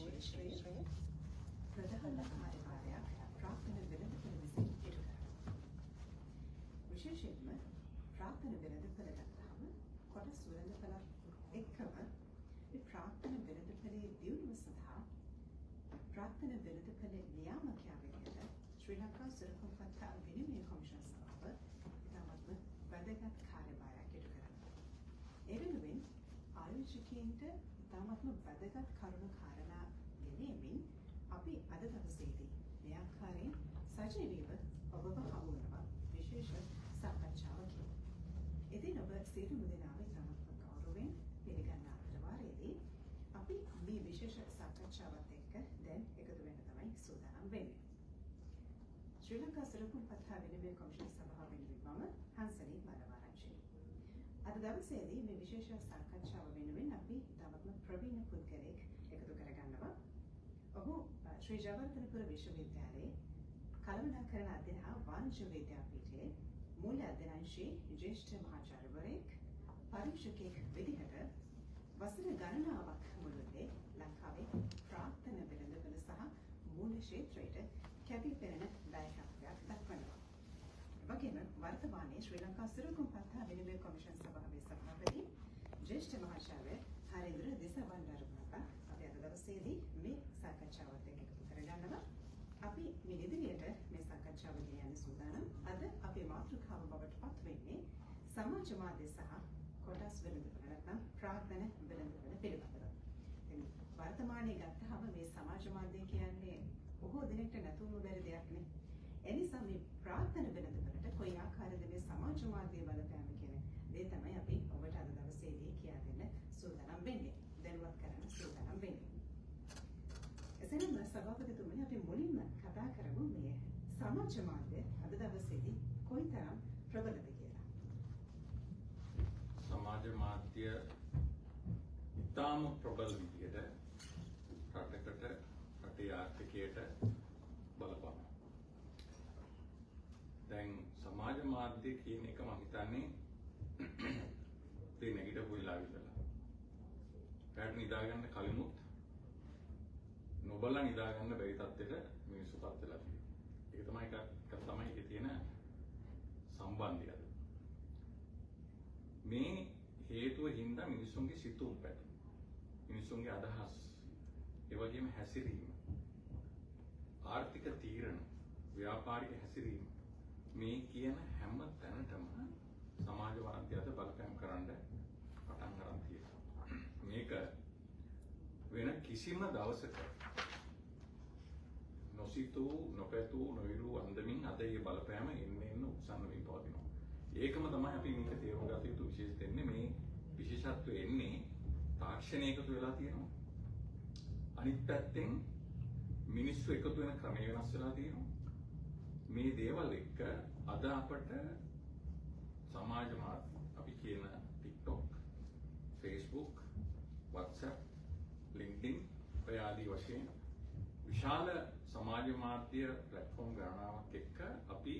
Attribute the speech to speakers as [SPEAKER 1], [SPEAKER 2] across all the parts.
[SPEAKER 1] විශේෂයෙන් ප්‍රධාන කාර්යභාරයක් ප්‍රාර්ථනා වෙළඳපොළ විසින් ඉටු කරනවා. විශේෂයෙන්ම ප්‍රාර්ථනා වෙළඳපොළ ගත්තාම කොටස් වෙළඳපොළ එක්කම මේ ප්‍රාර්ථනා වෙළඳපොළේ දියුණුව සඳහා ප්‍රාර්ථනා වෙළඳපොළ නියාමකයා විදිහට ශ්‍රී ලංකා සුරකම්පත්තා විනිමය කොමිෂන් සභාව ඉතාමත්ම වැදගත් කාර්යභාරයක් ඉටු කරනවා. ඒ වෙනුවෙන් ආයෝජකයින්ට ඉතාමත්ම වැදගත් කරුණු කාරණා ගෙනෙමින් අපි අද දවසේදී මේ ආකාරයෙන් සජීවීව ඔබව හමු වෙනවා විශේෂ සාකච්ඡාවකින්. ඉතින් ඔබ සියලුම දෙනාම ඉතාමත්ම ගෞරවයෙන් පිළිගන්න අතරවාරයේදී අපි මේ විශේෂ සාකච්ඡාවත් එක්ක දැන් එකතු වෙන්න තමයි සූදානම් වෙන්නේ. ශ්‍රී ලංකා සුරකම්පත්තා විනිමය කොමිෂන් සභාවෙන් මම හංසනී මරවාරච්චි. අද දවසේදී මේ විශේෂ සාකච්ඡාව වෙනුවෙන් අපි ඉතාමත්ම ප්‍රවීණ පුද්ගලෙක් එකතු කරගන්නවා. ඔහු ශ්‍රී ජයවර්ධනපුර විශ්වවිද්‍යාලයේ කළමනාකරණ අධ්‍යයන හා වාණිජ්‍ය විද්‍යාපීඨයේ මූල්‍ය අධ්‍යයනාංශයේ ජ්‍යෙෂ්ඨ මහාචාර්යවරයෙක් පරීක්ෂකෙක් විදිහට වසර ගණනාවක් මුළුල්ලේ ලංකාවේ ප්‍රාර්ථනා වෙළඳපොළ සහ මූල්‍ය ක්ෂේත්‍රයට කැපී පෙනෙන දායකත්වයක් දක්වනවා. වගේම වර්තමානයේ ශ්‍රී ලංකා සුරකම්පත්තා විනිමය කොමිෂන් සභාවේ සභාපති ජ්‍යෙෂ්ඨ මහාචාර්ය හරේන්ද්‍ර දිසාවන්දර මහතා අපි අද දවසේදී මේ සාකච්ඡාවත් එක්ක එකතු කරගන්නවා. අපි මේ ඉදිරියට මේ සාකච්ඡාව ගෙන යන්න සූදානම්. අද අපේ මාතෘකාව බවට පත් වෙන්නේ සමාජ මාධ්‍ය සහ කොටස් වෙළඳපොළ නැත්නම් ප්‍රාර්ථනා වෙළඳපොළ පිළිබඳව. ඉතින් වර්තමානයේ ගත්තාම මේ සමාජ මාධ්‍ය කියන්නේ බොහෝ දිනකට නැතුවම බැරි දෙයක් නේ. එනිසා මේ ප්‍රාර්ථනා වෙළඳපොළට කොයි ආකාරයේද මේ සමාජ මාධ්‍ය බලපෑම කියන දේ තමයි අපි ඔබට අද දවසේදී කියා දෙන්න සූදානම් වෙන්නේ. දැනුවත් කරන්න සූදානම් වෙන්නේ. එසේනම් සභාපතිතුමනි අපි මුලින්ම කතා කරමු මේ සමාජ මාධ්‍ය අද දවසේදී කොයිතරම් ප්‍රබලද කියලා.
[SPEAKER 2] සමාජ මාධ්‍ය ඉතාම ප්‍රබල විදියට රටකට රටේ ආර්ථිකයට බලපානවා. දැන් සමාජ මාධ්‍ය කියන එක මම හිතන්නේ තේ නැගිටපු වෙලාව ඉඳලා රට නිදා ගන්න කලිමුත් නොබලා නිදා ගන්න බැරි තත්ත්වයට මිනිස්සු පත් වෙලා තියෙනවා. ඒක තමයි එක තමයි ඒකේ තියෙන සම්බන්ධය. මේ හේතුව හින්දා මිනිස්සුන්ගේ සිතුම් පැතුම්, මිනිස්සුන්ගේ අදහස්, ඒ වගේම හැසිරීම, ආර්ථික තීරණ, ව්‍යාපාරික හැසිරීම මේ කියන හැම තැනටම සමාජ මාධ්‍ය අද බලපෑම් කරන්න පටන් ගන්න තියෙනවා. මේක වෙන කිසිම දවසක නොසිතූ නොපැතූ නොවිරු අන්දමින් අද මේ බලපෑම එන්න උත්සන්න වෙමින් පවතිනවා. ඒකම තමයි අපි මේක තේරුම් ගත යුතු විශේෂ දෙන්නේ. මේ විශේෂත්වය එන්නේ තාක්ෂණයකට වෙලා තියෙනවා. අනිත් පැත්තෙන් මිනිස්සු එකතු වෙන ක්‍රමය වෙනස් වෙලා තියෙනවා. මේ දේවල් එක්ක අද අපට සමාජ මාධ්‍ය අපි කියන TikTok, Facebook, WhatsApp, LinkedIn ඔය ආදී වශයෙන් විශාල සමාජ මාධ්‍ය ප්ලැට්ෆෝම් ගණනාවක් එක්ක අපි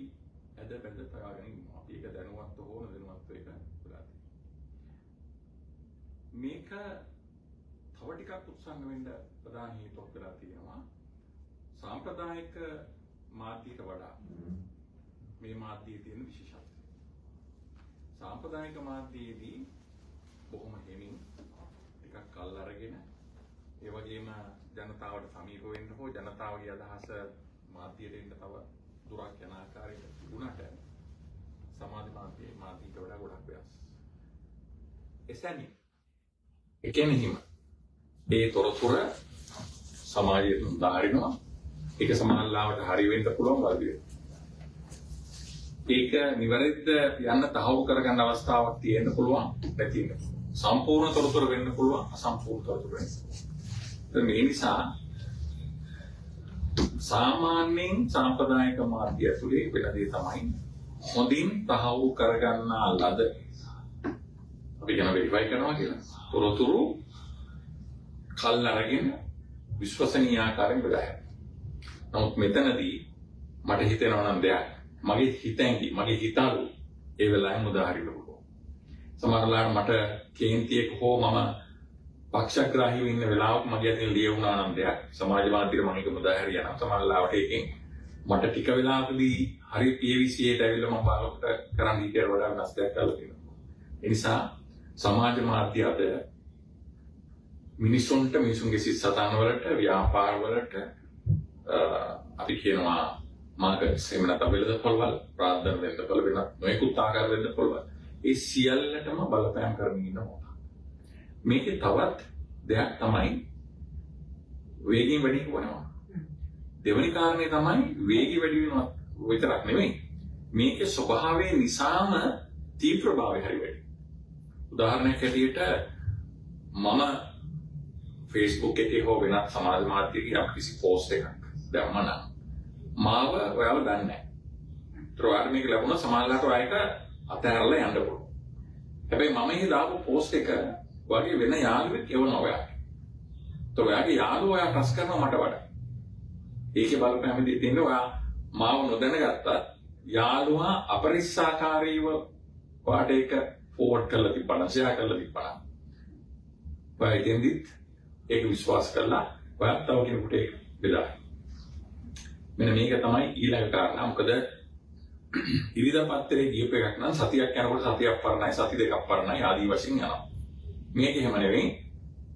[SPEAKER 2] ඇද බැඳ පයාගෙන ඉන්නවා. අපි ඒක දැනුවත්ව හෝ නොදැනුවත්ව ඒක වෙලා තියෙනවා. මේක තව ටිකක් උත්සන්න වෙන්න ප්‍රධාන හේතුවක් වෙලා තියෙනවා. සාම්ප්‍රදායික මාධ්‍යයට වඩා මේ මාධ්‍යයේ තියෙන විශේෂත්වය. සාම්ප්‍රදායික මාධ්‍යයේදී බොහොම හිමින් ටිකක් කල් අරගෙන ඒ වගේම ජනතාවට සමීප වෙන්න හෝ ජනතාවගේ අදහස මාධ්‍යයට එන්න තව දුරක් යන ආකාරයකට තිබුණාට සමාජ මාධ්‍යයට වඩා ගොඩක් වෙනස්. එසැනින් එකෙනෙහිම ඒ තොරතුර සමාජයට දාරිනවා. ඒක සමාජලාවට හරි වෙන්න පුළුවන් වගේ. ඒක නිවැරදිද යන්න තහවුරු කරගන්න අවස්ථාවක් තියෙන්න පුළුවන් නැති වෙන. සම්පූර්ණ තොරතුරු වෙන්න පුළුවන් අසම්පූර්ණ තොරතුරු වෙන්න. මේ නිසා සාමාන්‍යයෙන් සාම්ප්‍රදායික මාධ්‍ය ඇතුලේ වෙන දේ තමයි හොඳින් තහවුරු කරගන්නා ලද අපි කියන වෙරිෆයි කරනවා කියලා. තොරතුරු කල් අරගෙන විශ්වසනීය ආකාරයෙන් බෙදා. නමුත් මෙතනදී මට හිතෙනවා නම් දෙයක් මගේ හිතෙන්දි මගේ හිතලු ඒ වෙලාවෙම උදාහරණ පුළුවන්. සමහරවිට මට කේන්තියක හෝ මම පක්ෂග්‍රාහීව ඉන්න වෙලාවක මගේ අතින් ලියුණා නම් දෙයක් සමාජ මාධ්‍යෙට මම ඒක මුදාහැරිය යනවා සමහරවිට ඒකෙන් මට ටික වෙලාවකදී හරි PVC-ට ඇවිල්ලා මම බලකට කරන් ඊට වඩා වෙනස් දෙයක් කරලා තියෙනවා. ඒ නිසා සමාජ මාධ්‍ය අද මිනිසුන්ට මිනිසුන්ගේ සිත් සතන් වලට ව්‍යාපාර වලට අපි කියනවා මාකට්ස් එහෙම නැත්නම් වෙළඳපොළවල් ප්‍රාර්ථන වෙළඳපොළ වෙනත් නොයෙකුත් ආකාර වෙළඳපොළවල් ඒ සියල්ලටම බලපෑම් කරමින් ඉන්නවා. මේකේ තවත් දෙයක් තමයි වේගයෙන් වැඩි වෙනවා. දෙවෙනි කාරණේ තමයි වේගය වැඩි වෙනවා විතරක් නෙමෙයි. මේකේ ස්වභාවය නිසාම තීව්‍රභාවය හරි වැඩි. උදාහරණයක් ඇටියට මම Facebook එකේ හෝ වෙනත් සමාජ මාධ්‍යයක යම් කිසි පෝස්ට් එකක් දැම්මම මාව ඔයාලා දන්නේ නැහැ. ඒතර මේක ලැබුණා සමාජලාට ඔයක අතහැරලා යන්න පුළුවන්. හැබැයි මම මේ දාපු පෝස්ට් එක වගේ වෙන යාළුවෙක් එවනවා ඔයාට. ඒතර ඔයාගේ යාළුවා ඔයා ප්‍රස් කරනවා මට වඩා. ඒකේ බලපෑමදී තියෙන්නේ ඔයා මාව නොදැනගත්තත් යාළුවා අපරිස්සාකාරීව වාට ඒක ෆෝවර්ඩ් කරලා තිබ්බනම් ෂෙයා කරලා තිබ්බනම් ඔයා ඉතින්දිත් ඒක විශ්වාස කරලා ඔයා තව කෙනෙකුට ඒක බෙදා. මෙන්න මේක තමයි ඊළඟ කාරණා. මොකද ඉරිදා පත්‍රයේ ගියප එකක් නම් සතියක් යනකොට සතියක් පරණයි සති දෙකක් පරණයි ආදී වශයෙන් යනවා. මේක එහෙම නෙවෙයි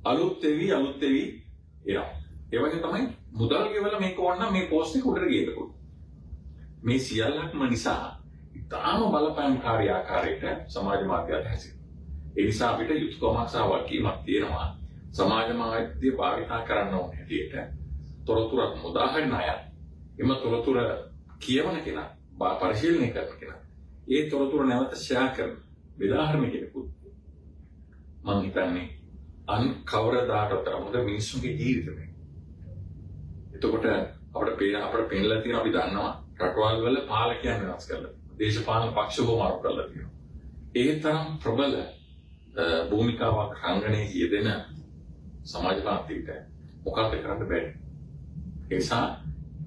[SPEAKER 2] අලුත් වෙවි එනවා. ඒ වගේ තමයි මුදල් ගෙවලා මේක ඕනනම් මේ පෝස්ට් එක උඩට ගේන්න පුළුවන්. මේ සියල්ලක්ම නිසා ඉතාම බලපෑම්කාරී ආකාරයකට සමාජ මාධ්‍යයත් හැසිරෙනවා. ඒ නිසා අපිට යුතුයකමක් සහ වගකීමක් තියෙනවා සමාජ මාධ්‍ය භාවිතා කරන්න ඕන හැටියට තොරතුරක් මුදාහරින අය එම තොරතුර කියවන කෙනා පරිශීලනය කරන කෙනා ඒ තොරතුර නැවත ෂෙයා කරන බෙදාහරින කෙනෙකුත් මම හිතන්නේ කවරදාකටත් හොඳ මිනිස්සුන්ගේ ජීවිතේ. එතකොට අපිට පේනලා තියෙනවා අපි දන්නවා රටවල් වල පාලකයන් වෙනස් කරලා දේශපාලන පක්ෂ බොමාරු කරලා තියෙනවා. ඒ තරම් ප්‍රබල භූමිකාවක් රංගනයේ යෙදෙන සමාජ මාධ්‍යයක මොකක්ද කරන්න බැරි. ඒ නිසා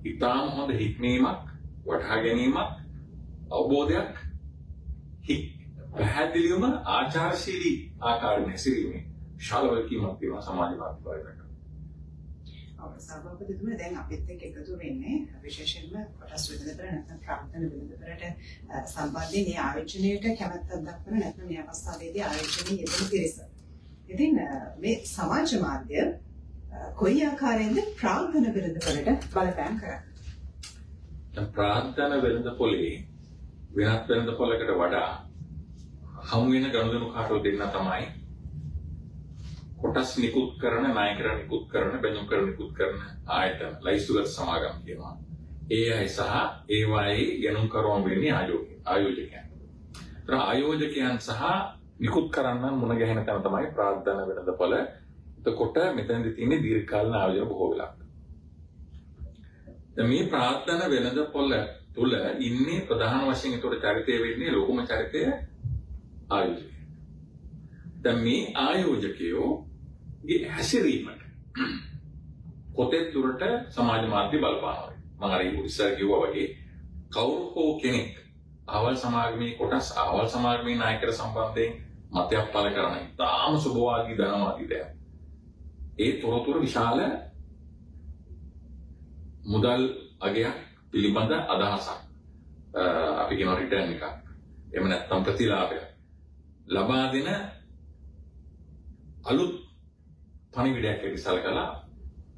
[SPEAKER 2] ඉතාම හොඳ හික්මීමක් වටහා ගැනීමක් අවබෝධයක් පැහැදිලිවම ආචාරශීලී ආකාරයෙන් හැසිරීමේ ශාලවකීමක් තියෙනවා සමාජ මාධ්‍ය භාවිතයට.
[SPEAKER 1] සභාපතිතුමනි දැන් අපිත් එක්ක එකතු වෙන්නේ විශේෂයෙන්ම කොටස් වෙනදට නැත්නම් ප්‍රාර්ථන වෙනදට සම්බන්ධයෙන් මේ ආයෝජනයට කැමැත්තක් දක්වන නැත්නම් මේ අවස්ථාවේදී ආයෝජනයේ යෙදෙන පිරිස. ඉතින් මේ සමාජ මාධ්‍ය කොයි ආකාරයෙන්ද ප්‍රාර්ථන වෙනදට බලපෑම් කරන්නේ?
[SPEAKER 2] දැන් ප්‍රාර්ථන වෙනදපොලේ වෙනත් වෙනදපොලකට වඩා හමු වෙන ගනුදෙනු කාටෝ දෙන්න තමයි කොටස් නිකුත් කරන නායකයන් නිකුත් කරන බැඳුම් කරන නිකුත් කරන ආයතන ලයිස්තුගත සමාගම් කියනවා. ඒ අය සහ ඒ වගේ ගණන් කරවම් වෙන්නේ ආයෝජකයන්. ආයෝජකයන් සහ නිකුත් කරන්න මුණ ගැහෙන තැන තමයි ප්‍රාර්ථන වෙනදපොළ. එතකොට මෙතනදී තියෙන්නේ දීර්ඝකාලීන ආයෝජන බොහෝ වෙලාවට. දැන් මේ ප්‍රාර්ථන වෙනදපොළ තුල ඉන්නේ ප්‍රධාන වශයෙන් ඒතකොට චරිතය වෙන්නේ ලෝකම චරිතය ආයෝජකය. දැන් මේ ආයෝජකයෝගේ හැසිරීමට කොතෙක් දුරට සමාජ මාධ්‍ය බලපානවා. මම අර ඉස්සර කිව්වා වගේ කවුරු හෝ කෙනෙක් අහවල් සමාගමේ කොටස් අහවල් සමාගමේ නායකයන් සම්බන්ධයෙන් මතයක් පළ කරන තාම සුබවාදී ධනවාදී දෙයක්. ඒ තොරතුරු විශාල මුදල් අගයක් පිළිබඳ අදහසක් අපි කියන රිටර්න් එකක් එහෙම නැත්නම් ප්‍රතිලාභයක් ලබා දෙන අලුත් පණිවිඩයක් ඉස්සල්කලා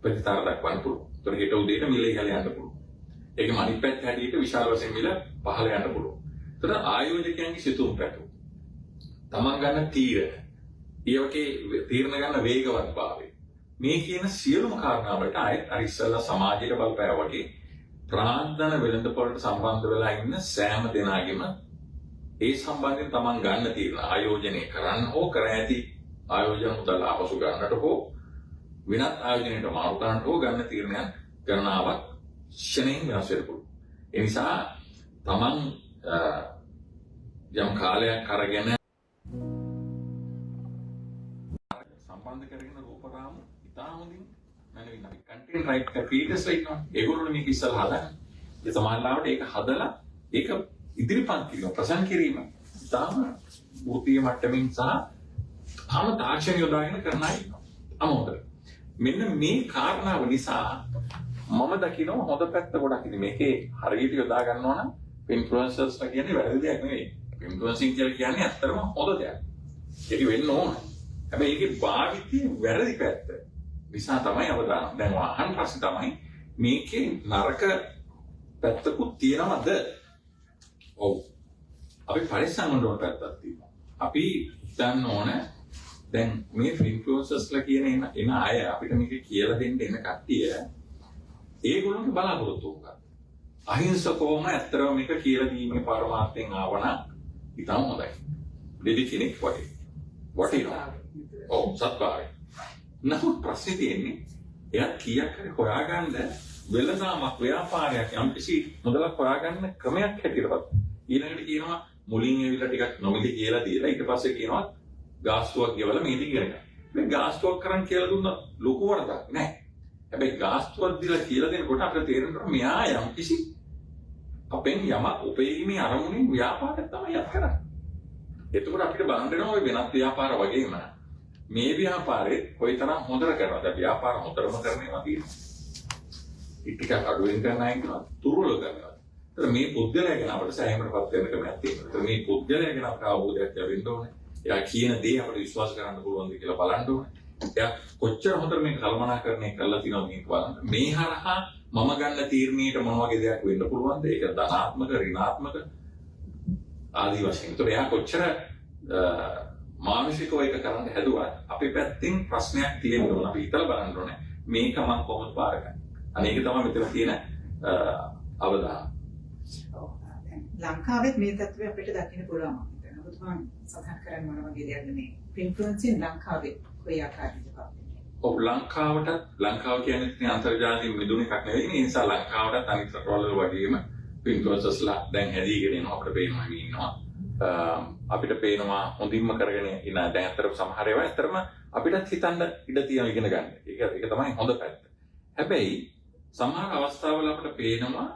[SPEAKER 2] ප්‍රතිතර දක්වන්න පුළුවන්. ඒතර හෙට උදේට මිල ඉහළ යන්න පුළුවන්. ඒකම අනිත් පැත්ත හැටියට විශාල වශයෙන් මිල පහළ යන්න පුළුවන්. ඒතර ආයෝජකයන්ගේ සිතුම් පැතුම් තමන් ගන්න තීරණ ඊයෝකේ තීරණ ගන්න වේගවත්භාවය මේ කියන සියලුම කාරණා වලට ආයෙත් අර ඉස්සල්ලා සමාජයට බලපෑවා වගේ ප්‍රාර්ථන වෙළඳපොළට සම්බන්ධ වෙලා ඉන්න සෑම දෙනාගේම ඒ සම්බන්ධයෙන් තමන් ගන්න තීරණ ආයෝජනය කරන්න හෝ කර ඇති ආයෝජන මුදල් ආපසු ගන්නට හෝ වෙනත් ආයෝජනයකට මාරු කරන්නට හෝ ගන්න තීරණයක් ගණනාවක් ක්ෂණයෙන් වෙනස් වෙන්න පුළුවන්. ඒ නිසා තමන් යම් කාලයක් අරගෙන සම්බන්ධ කරගෙන රූපරාම ඉතා හොඳින් මනවින් අපි කන්ටෙන්ට් රයිට් ක්‍රියේටර්ස්ලා ඉන්නවා. ඒගොල්ලෝ මේක ඉස්සලා හදන්න. ඒ සමාජලාවට ඒක හදලා ඒක ඉදිරිපත් කිරීම ප්‍රසන්න කිරීම ඉතාම වෘත්තීය මට්ටමින් සහ තම තාක්ෂණ යොදාගෙන කරන අය ඉන්නවා. අමෝදර. මෙන්න මේ කාරණාව නිසා මම දකිනවා හොඳ පැත්ත ගොඩක් ඉතින් මේකේ හරියට යොදා ගන්නවා නම් ඉන්ෆ්ලුවෙන්සර්ස්ලා කියන්නේ වැරදි දෙයක් නෙවෙයි. ඉන්ෆ්ලුවෙන්සින් කියලා කියන්නේ ඇත්තටම හොඳ දෙයක්. ඒක වෙන්න ඕන. හැබැයි ඒකේ භාවිතයේ වැරදි පැත්ත නිසා තමයි අවදානම්. දැන් අහන්න ප්‍රශ්නේ තමයි මේකේ නරක පැත්තකුත් තියෙනවද? ඔව්. අපි පරිස්සම් වෙන්න ඕන පැත්තක් තියෙනවා. අපි හිතන්න ඕන දැන් මේ ඉන්ෆ්ලුවෙන්සර්ස්ලා කියන එන අය අපිට මේක කියලා දෙන්න එන කට්ටිය ඒගොල්ලන්ගේ බලාපොරොත්තු මොකක්ද? අහිංසකවම ඇත්තටම මේක කියලා දීමේ පරමාර්ථයෙන් ආවනම් ඉතාම හොඳයි. දෙවි කෙනෙක් වගේ. වටිනවා. ඔව් සත්කාරයි. නමුත් ප්‍රශ්නේ තියෙන්නේ එයා කීයක් හරි හොයාගන්න වෙළඳාමක් ව්‍යාපාරයක් යම්කිසි මුදලක් හොයාගන්න ක්‍රමයක් හැටියටවත් ඊළඟට කියනවා මුලින් ඇවිල්ලා ටිකක් නොමිලේ කියලා දීලා ඊට පස්සේ කියනවා ගාස්තුවක් ගෙවලා මේ දිග ගන්න. මේ ගාස්තුවක් කරන් කියලා දුන්න ලොකු වරදක් නෑ. හැබැයි ගාස්තුවක් දීලා කියලා දෙනකොට අපිට තේරෙනවා මෙයා යම්කිසි අපෙන් යම උපයීමේ අරමුණින් ව්‍යාපාරයක් තමයි යක් කරන්නේ. එතකොට අපිට බලන්න වෙනවා ওই වෙනත් ව්‍යාපාර වගේම මේ ව්‍යාපාරේ කොයිතරම් හොඳට කරනවද? ව්‍යාපාර හොඳටම කරනවා තියෙනවා. ටිකක් අඩුවෙන් කරන අය කියනවා තුරුල කරනවා. ඒතර මේ පුද්ගලයා ගැන අපිට සෑහීමකටපත් වෙන්න ක්‍රමයක් තියෙනවා. ඒතර මේ පුද්ගලයා ගැන අපට අවබෝධයක් ලැබෙන්න ඕනේ. එයා කියන දේ අපිට විශ්වාස කරන්න පුළුවන්ද කියලා බලන්න ඕනේ. එයා කොච්චර හොඳට මේක කල්පනාකරණය කරලා තියෙනවද මේක බලන්න. මේ හරහා මම ගන්න තීරණයට මොන වගේ දෙයක් වෙන්න පුළුවන්ද? ඒක ධනාත්මක, ඍණාත්මක ආදී වශයෙන්. ඒතර එයා කොච්චර මානසිකව ඒක කරන්න හැදුවා අපේ පැත්තෙන් ප්‍රශ්නයක් තියෙන්න ඕන. අපි හිතලා බලන්න ඕනේ මේක මම කොහොමද පාරගන්නේ. අනේක තමයි මෙතන තියෙන අවධානය.
[SPEAKER 1] ලංකාවෙත් මේ තත්ත්වය අපිට දකින්න පුළුවන්. ඔබතුමා සඳහන් කරන්නේ මොන වගේ දෙයක්ද මේ ඉන්ෆ්ලුවෙන්සින් ලංකාවේ කොයි ආකාරයකද පාවිච්චි?
[SPEAKER 2] ඔව් ලංකාව කියන්නේ අන්තර්ජාතික මිදුණු එකක් නෙවෙයි. ඒ නිසා ලංකාවටත් අනිත් රටවල් වගේම ඉන්ෆ්ලුවෙන්සර්ස්ලා දැන් හැදීගෙන එනවා අපිට පේනවා ඉන්නවා. අපිට පේනවා හොඳින්ම කරගෙන ඉන දැන් අතරම සමහර ඒවා ඇත්තටම අපිටත් හිතන්න ඉඩ තියෙන ඉගෙන ගන්න. ඒක තමයි හොඳ පැත්ත. හැබැයි සමහර අවස්ථාවල අපිට පේනවා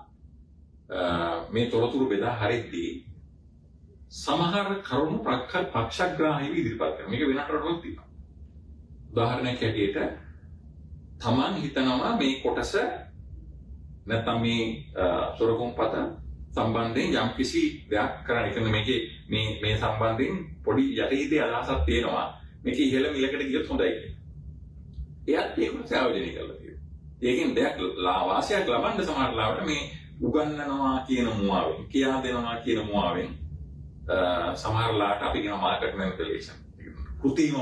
[SPEAKER 2] මේ තොරතුරු බෙදා හරිද්දී සමහර කරුණු පක්ෂග්‍රාහීව ඉදිරිපත් කරනවා. මේක වෙනට රටවල් තියෙනවා. උදාහරණයක් ඇටියට තමන් හිතනවා මේ කොටස නැත්නම් මේ සොරකුම්පත සම්බන්ධයෙන් යම්කිසි දෙයක් කරන්න. ඒ කියන්නේ මේකේ මේ සම්බන්ධයෙන් පොඩි යටිහිතේ අදහසක් තියෙනවා. මේක ඉහළ මිලකට ගියොත් හොඳයි කියලා. එයාත් ඒක සායෝජනය කරලා තියෙනවා. ඒකෙන් දෙයක් වාසියක් ලබන්න සමහර ලාවට මේ උගන්වනවා කියන මුවාවෙන්, කියා දෙනවා කියන මුවාවෙන් සමහර ලාට අපි කියන මාකට් මැනිපියුලේෂන් කෘතිම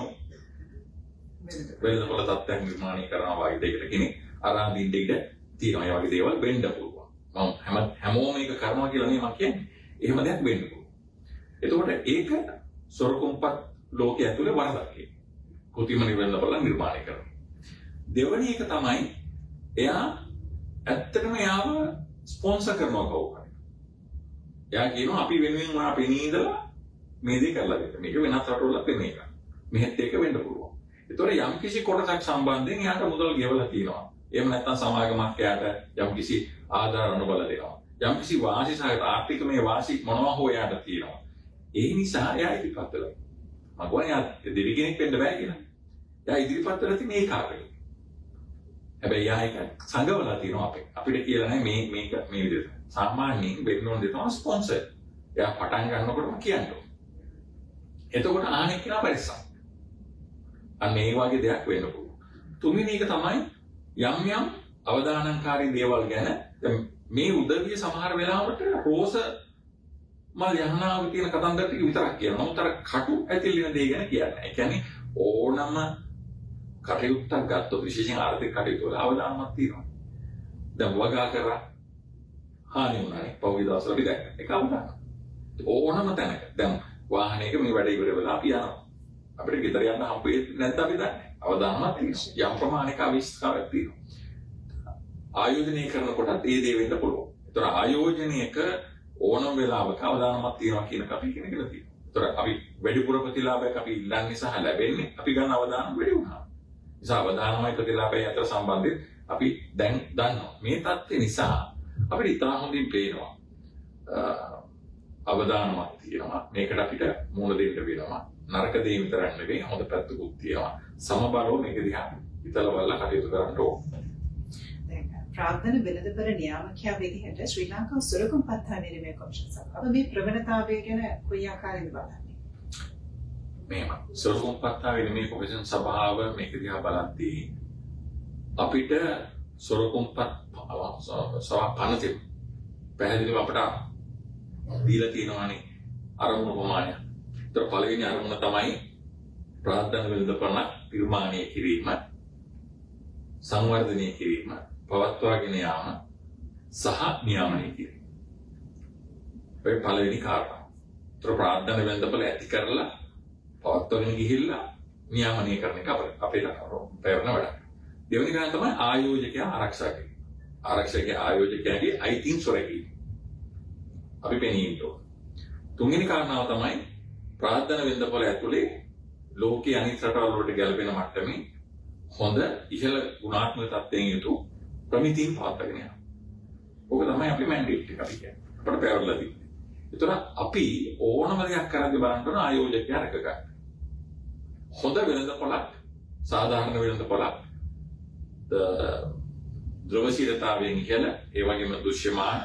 [SPEAKER 2] වෙළඳපොළ තත්ත්වයන් නිර්මාණය කරනවා වගේ දෙයකට කෙනෙක් අරන් දින්න ඉඩ තියෙනවා. ඒ වගේ දේවල් වෙන්න පුළුවන්. මම හැමෝම මේක කරනවා කියලා නෙමෙයි මම කියන්නේ. එහෙම දෙයක් වෙන්න පුළුවන්. එතකොට ඒක සොරකුම්පත් ලෝකයේ ඇතුලේ වරදක් ඒක. කෘතිම වෙළඳපොළ නිර්මාණය කරනවා. දෙවැනි එක තමයි එයා ඇත්තටම යාව ස්පොන්සර් කරනවා කවුරු හරි. එයා කියනවා අපි වෙනුවෙන් ඔයා පෙනී ඉඳලා මේ දේ කරලා දෙන්න. මේක වෙනත් රටවල පෙනේ එක. මෙහෙත් ඒක වෙන්න පුළුවන්. ඒතකොට යම් කිසි කොටසක් සම්බන්ධයෙන් එයාට මුදල් ගෙවලා තියෙනවා. එහෙම නැත්නම් සමාගමක් එයාට යම් කිසි ආධාර අනුබල දෙනවා. යම් කිසි වාසි සහ ආර්ථිකමය වාසි මොනවා හෝ එයාට තියෙනවා. ඒ නිසා එයා ඉදිරිපත් වෙලා. මම කියන්නේ එයා දෙවි කෙනෙක් වෙන්න බෑ කියලා. එයා ඉදිරිපත් වෙලා තියෙන ඒ කාර්යය. හැබැයි යා එක සංගවලා තියෙනවා අපිට කියලා නැහැ මේක මේ විදිහට. සාමාන්‍යයෙන් වෙන්න ඕන දේ තමයි ස්පොන්සර්. එයා පටන් ගන්නකොටම කියනවා. එතකොට ආනෙක් කියලා පරිස්සම්. අන්න ඒ වගේ දෙයක් වෙන්න පුළුවන්. තුන්වෙනි එක තමයි යම් අවදානම්කාරී දේවල් ගැන මේ උදවිය සමහර වෙලාවට රෝස මල් යහනාව කියන කතන්දර ටික විතරක් කියනවා. නමුත් අර කටු ඇතිලින දේ ගැන කියන්නේ. ඒ කියන්නේ ඕනම කටයුත්තක් ගත්තොත් විශේෂයෙන් ආර්ථික කටයුතු වල අවදානමක් තියෙනවා. දැන් වගා කරා හානි වුණානේ. පහුගිය දවස්වල අපි දැක්කා. ඒක අවදානම. ඕනම තැනක දැන් වාහනයක මේ වැඩ ඉවර වෙලා අපි යනවා. අපිට ගෙදර යන්න හම්බෙන්නේ නැත්නම් අපි දන්නේ. අවදානමක් තියෙනවා. යම් ප්‍රමාණික ආවිෂ්කාරයක් තියෙනවා. ආයෝජනය කරනකොටත් ඒ දේ වෙන්න පුළුවන්. ඒතර ආයෝජනයක ඕනම වෙලාවක අවදානමක් තියෙනවා කියන එක අපි කියන කියලා තියෙනවා. ඒතර අපි වැඩිපුර ප්‍රතිලාභයක් අපි ඉල්ලන්නේ සහ ලැබෙන්නේ අපි ගන්න අවදානම් වැඩි වුණා. නිසා අවදානමයි ප්‍රතිලාභය අතර සම්බන්ධය අපි දැන් දන්නවා. මේ தත්ත්වය නිසා අපිට ඉතා හොඳින් පේනවා අවදානමක් තියෙනවා. මේකට අපිට මුහුණ දෙන්න වෙනවා. නරක දේ විතරක් නෙවෙයි හොඳ පැත්තකුත් තියෙනවා. සමබරව මේක දිහා හිතලා බලලා කටයුතු කරන්න ඕනේ.
[SPEAKER 1] දැන් ප්‍රාර්ථන වෙළඳපොළ නියාමකයා විදිහට ශ්‍රී ලංකා සොරකම් පත්තා නිර්මය කොමිෂන් සභාව මේ ප්‍රවණතාවය ගැන කොයි ආකාරයෙන්ද බලන්නේ?
[SPEAKER 2] මේම සොරකම් පත්තා නිර්මය කොමිෂන් සභාව මේක දිහා බලද්දී අපිට සොරකම් පනති පැහැදිලිව අපට දීලා තියෙනවානේ අරමුණු ප්‍රමාණය. ඒතර පළවෙනි අරමුණ තමයි ප්‍රාර්ථන වෙළඳපොළ නිර්මාණය කිරීම, සංවර්ධනය කිරීම, පවත්වාගෙන යාම සහ නියාමනය කිරීම. ඔය පළවෙනි කාරණා. ඒතර ප්‍රාර්ථන වෙළඳපොළ ඇති කරලා පවත්වාගෙන ගිහිල්ලා නියාමනය කරන එක අපේ පැවරන වැඩක්. දෙවෙනි කාරණා තමයි ආයෝජකයා ආරක්ෂා කිරීම. ආයෝජකයාගේ අයිතීන් සොරකීම. අපි පෙනී ඉන්නවා. තුන්වෙනි කාරණාව තමයි ප්‍රාර්ථන වෙළඳපොළ ඇතුලේ ලෝකයේ අනිත් රටවල් වලට ගැලපෙන මට්ටමේ හොඳ ඉහළ ගුණාත්මක තත්ත්වයෙන් යුතු ප්‍රමිතීන් පවත්වාගෙන යනවා. ඕක තමයි අපි මැන්ඩේට් එක අපි කියන්නේ. අපිට පැවරලා තියෙන්නේ. ඒතර අපි ඕනම දෙයක් කරද්දී බලන්න ඕන ආයෝජකයා රැක ගන්න. හොඳ වෙළඳපොළක්, සාධාරණ වෙළඳපොළක්, ද්‍රවශීලතාවයෙන් ඉහළ, ඒ වගේම දෘශ්‍යමාන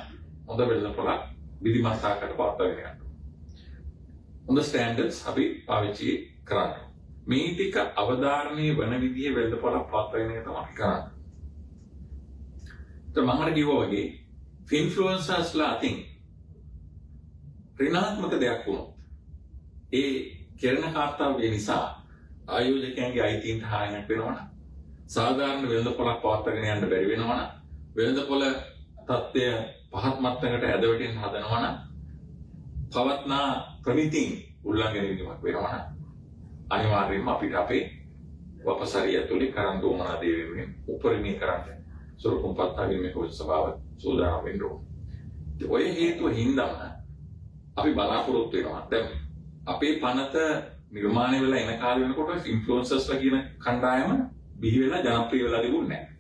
[SPEAKER 2] හොඳ වෙළඳපොළක් විධිමත් ආකාරයට පවත්වාගෙන යනවා. හොඳ ස්ටෑන්ඩඩ්ස් අපි පාවිච්චි කරන්න. මේ ටික අවධාරණය වන විදිහේ වෙළඳපොළක් පවත්වාගෙන යන තමයි කරන්නේ. මම අර කිව්වා වගේ ඉන්ෆ්ලුවෙන්සර්ස්ලා අතින් ඍණාත්මක දෙයක් වුණොත් ඒ කෙරෙන කාර්යය නිසා ආයෝජකයන්ගේ අයිතීන්ට හානියක් වෙනවනම්, සාධාරණ වෙළඳපොළක් පවත්වාගෙන යන්න බැරි වෙනවනම්, වෙළඳපොළ තත්ත්වය පහත් මට්ටමකට ඇදවැටෙන්න හදනවනම්, පවත්නා ප්‍රමිතීන් උල්ලංඝනය වීමක් වෙනවනම් අනිවාර්යයෙන්ම අපිට අපේ වපසරිය ඇතුලේ කරන් දෝමනා දේ වෙනුවෙන් උපරිමය කරන්න සොරකම් පත්තා නිර්මය කොමිෂන් සභාව සූදානම් වෙන්න ඕනේ. ඔය හේතුව හින්දාම අපි බලාපොරොත්තු වෙනවා. දැන් අපේ පනත නිර්මාණය වෙලා එන කාලේ වෙනකොට ඉන්ෆ්ලුවෙන්සර්ස්ලා කියන කණ්ඩායම බිහි වෙලා ජනප්‍රිය වෙලා තිබුණේ නැහැ.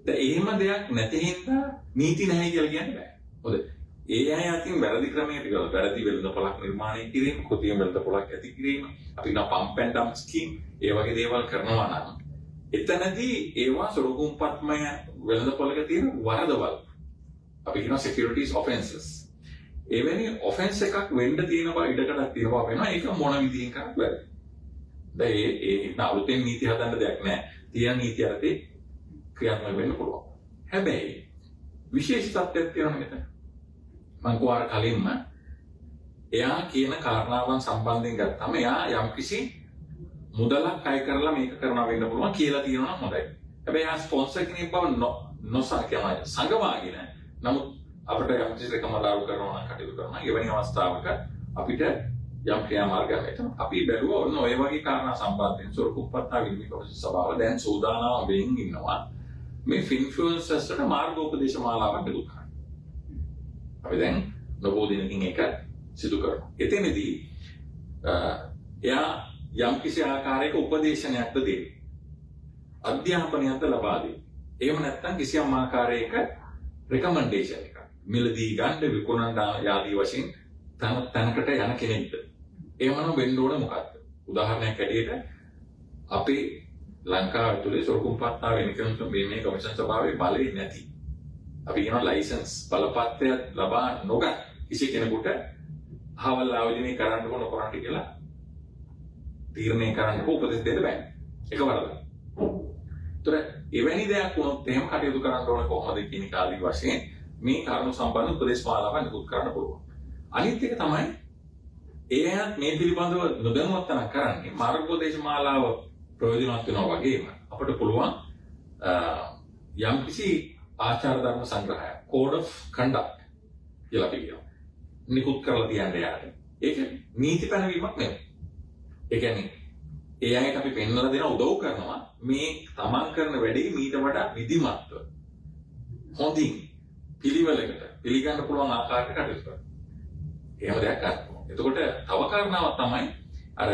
[SPEAKER 2] දැන් එහෙම දෙයක් නැති හින්දා නීති නැහැ කියලා කියන්න බෑ. හොඳයි. ඒ අය අතින් වැරදි ක්‍රමයකට ගියොත් වැරදි වෙළඳපොළක් නිර්මාණය කිරීම, කෘතිම වෙළඳපොළක් ඇති කිරීම, අපි නා පම්ප් ඇන්ඩ් ඩම්ප් ස්කීම් ඒ වගේ දේවල් කරනවා නම් එතනදී ඒවා සොරකුම්පත්මය වෙළඳපොළක තියෙන වරදවල් අපි කියනවා securities offenses. එවැනි ඔෆෙන්ස් එකක් වෙන්න තියෙනවා ඉඩකඩක් තියෙනවා වෙනවා. ඒක මොන විදිහින් කරත් වැරදි. දැන් ඒ අලුතෙන් නීති හදන්න දෙයක් නැහැ. තියෙන නීති අරතේ ක්‍රියාත්මක වෙන්න පුළුවන්. හැබැයි විශේෂ තත්ත්වයක් තියෙනවා මෙතන. මම කෝර කලින්ම එයා කියන කාරණාවන් සම්බන්ධයෙන් ගත්තාම එයා යම්කිසි මුදලක් අය කරලා මේක කරනවා වෙන්න පුළුවන් කියලා තියෙනවා නම් හොඳයි. හැබැයි එයා ස්පොන්සර් කෙනෙක් බව නොසලකනවා සංගවාගෙන. නමුත් අපිට යම්කිසි රෙකමලාව කරනවා නම් කටයුතු කරනවා. එවැනි අවස්ථාවක අපිට යම් ක්‍රියාමාර්ගයක් හිටම අපි බැලුවා ඔන්න ඔය වගේ කාරණා සම්බන්ධයෙන් සොරකුම්පත්තා නිර්මය කොමිෂන් සභාව දැන් සූදානම් වෙමින් ඉන්නවා. මේ ඉන්ෆ්ලුවෙන්සර්ස්ට මාර්ගෝපදේශ මාලාවක් දෙන්න. අපි දැන් නොබෝ දිනකින් ඒක සිදු කරනවා. එතනදී එයා යම් කිසි ආකාරයක උපදේශනයක්ද දෙන්නේ. අධ්‍යාපනයක්ද ලබා දෙන්නේ. එහෙම නැත්නම් කිසියම් ආකාරයක රෙකමෙන්ඩේෂන් එකක්. මිලදී ගන්න විකුණන ආදී වශයෙන් තැනකට යන කෙනෙක්ද. එහෙමනම් වෙන්න ඕන මොකක්ද? උදාහරණයක් ඇටියට අපේ ලංකාව ඇතුලේ සොරකුම්පත්තා මේ කොමිෂන් සභාවේ බලය නැති. අපි කියනවා ලයිසන්ස් බලපත්‍රය ලබා නොගත් කිසි කෙනෙකුට අහවල් ආයෝජනය කරන්න ඕන කරන්න කියලා තීරණය කරන්න උපදෙස් දෙන්න බෑ. ඒක වරදක්. ඒතර එවැනි දෙයක් වුණොත් එහෙම කටයුතු කරන්න ඕන කොහොමද කියන එක ආදී වශයෙන් මේ කරුණු සම්බන්ධ උපදේශ මාලාවක් නිකුත් කරන්න පුළුවන්. අනිත් එක තමයි එයත් මේ පිළිබඳව නොදැනුවත්කම් කරන්නේ මාර්ගෝපදේශ මාලාව ප්‍රයෝජනවත් වෙනවා වගේම අපිට පුළුවන් යම්කිසි ආචාර ධර්ම සංග්‍රහය code of conduct කියලා අපි කියනවා. නිකුත් කරලා තියන්න යාට. ඒක නීති පැනවීමක් නෙමෙයි. ඒ කියන්නේ ඒ අයට අපි පෙන්වලා දෙන උදව් කරනවා මේ තමන් කරන වැඩේ මීට වඩා විධිමත්ව හොඳින් පිළිවෙලකට පිළිගන්න පුළුවන් ආකාරයකට කටයුතු කරනවා. එහෙම දෙයක් කරනවා. එතකොට තව කාරණාවක් තමයි අර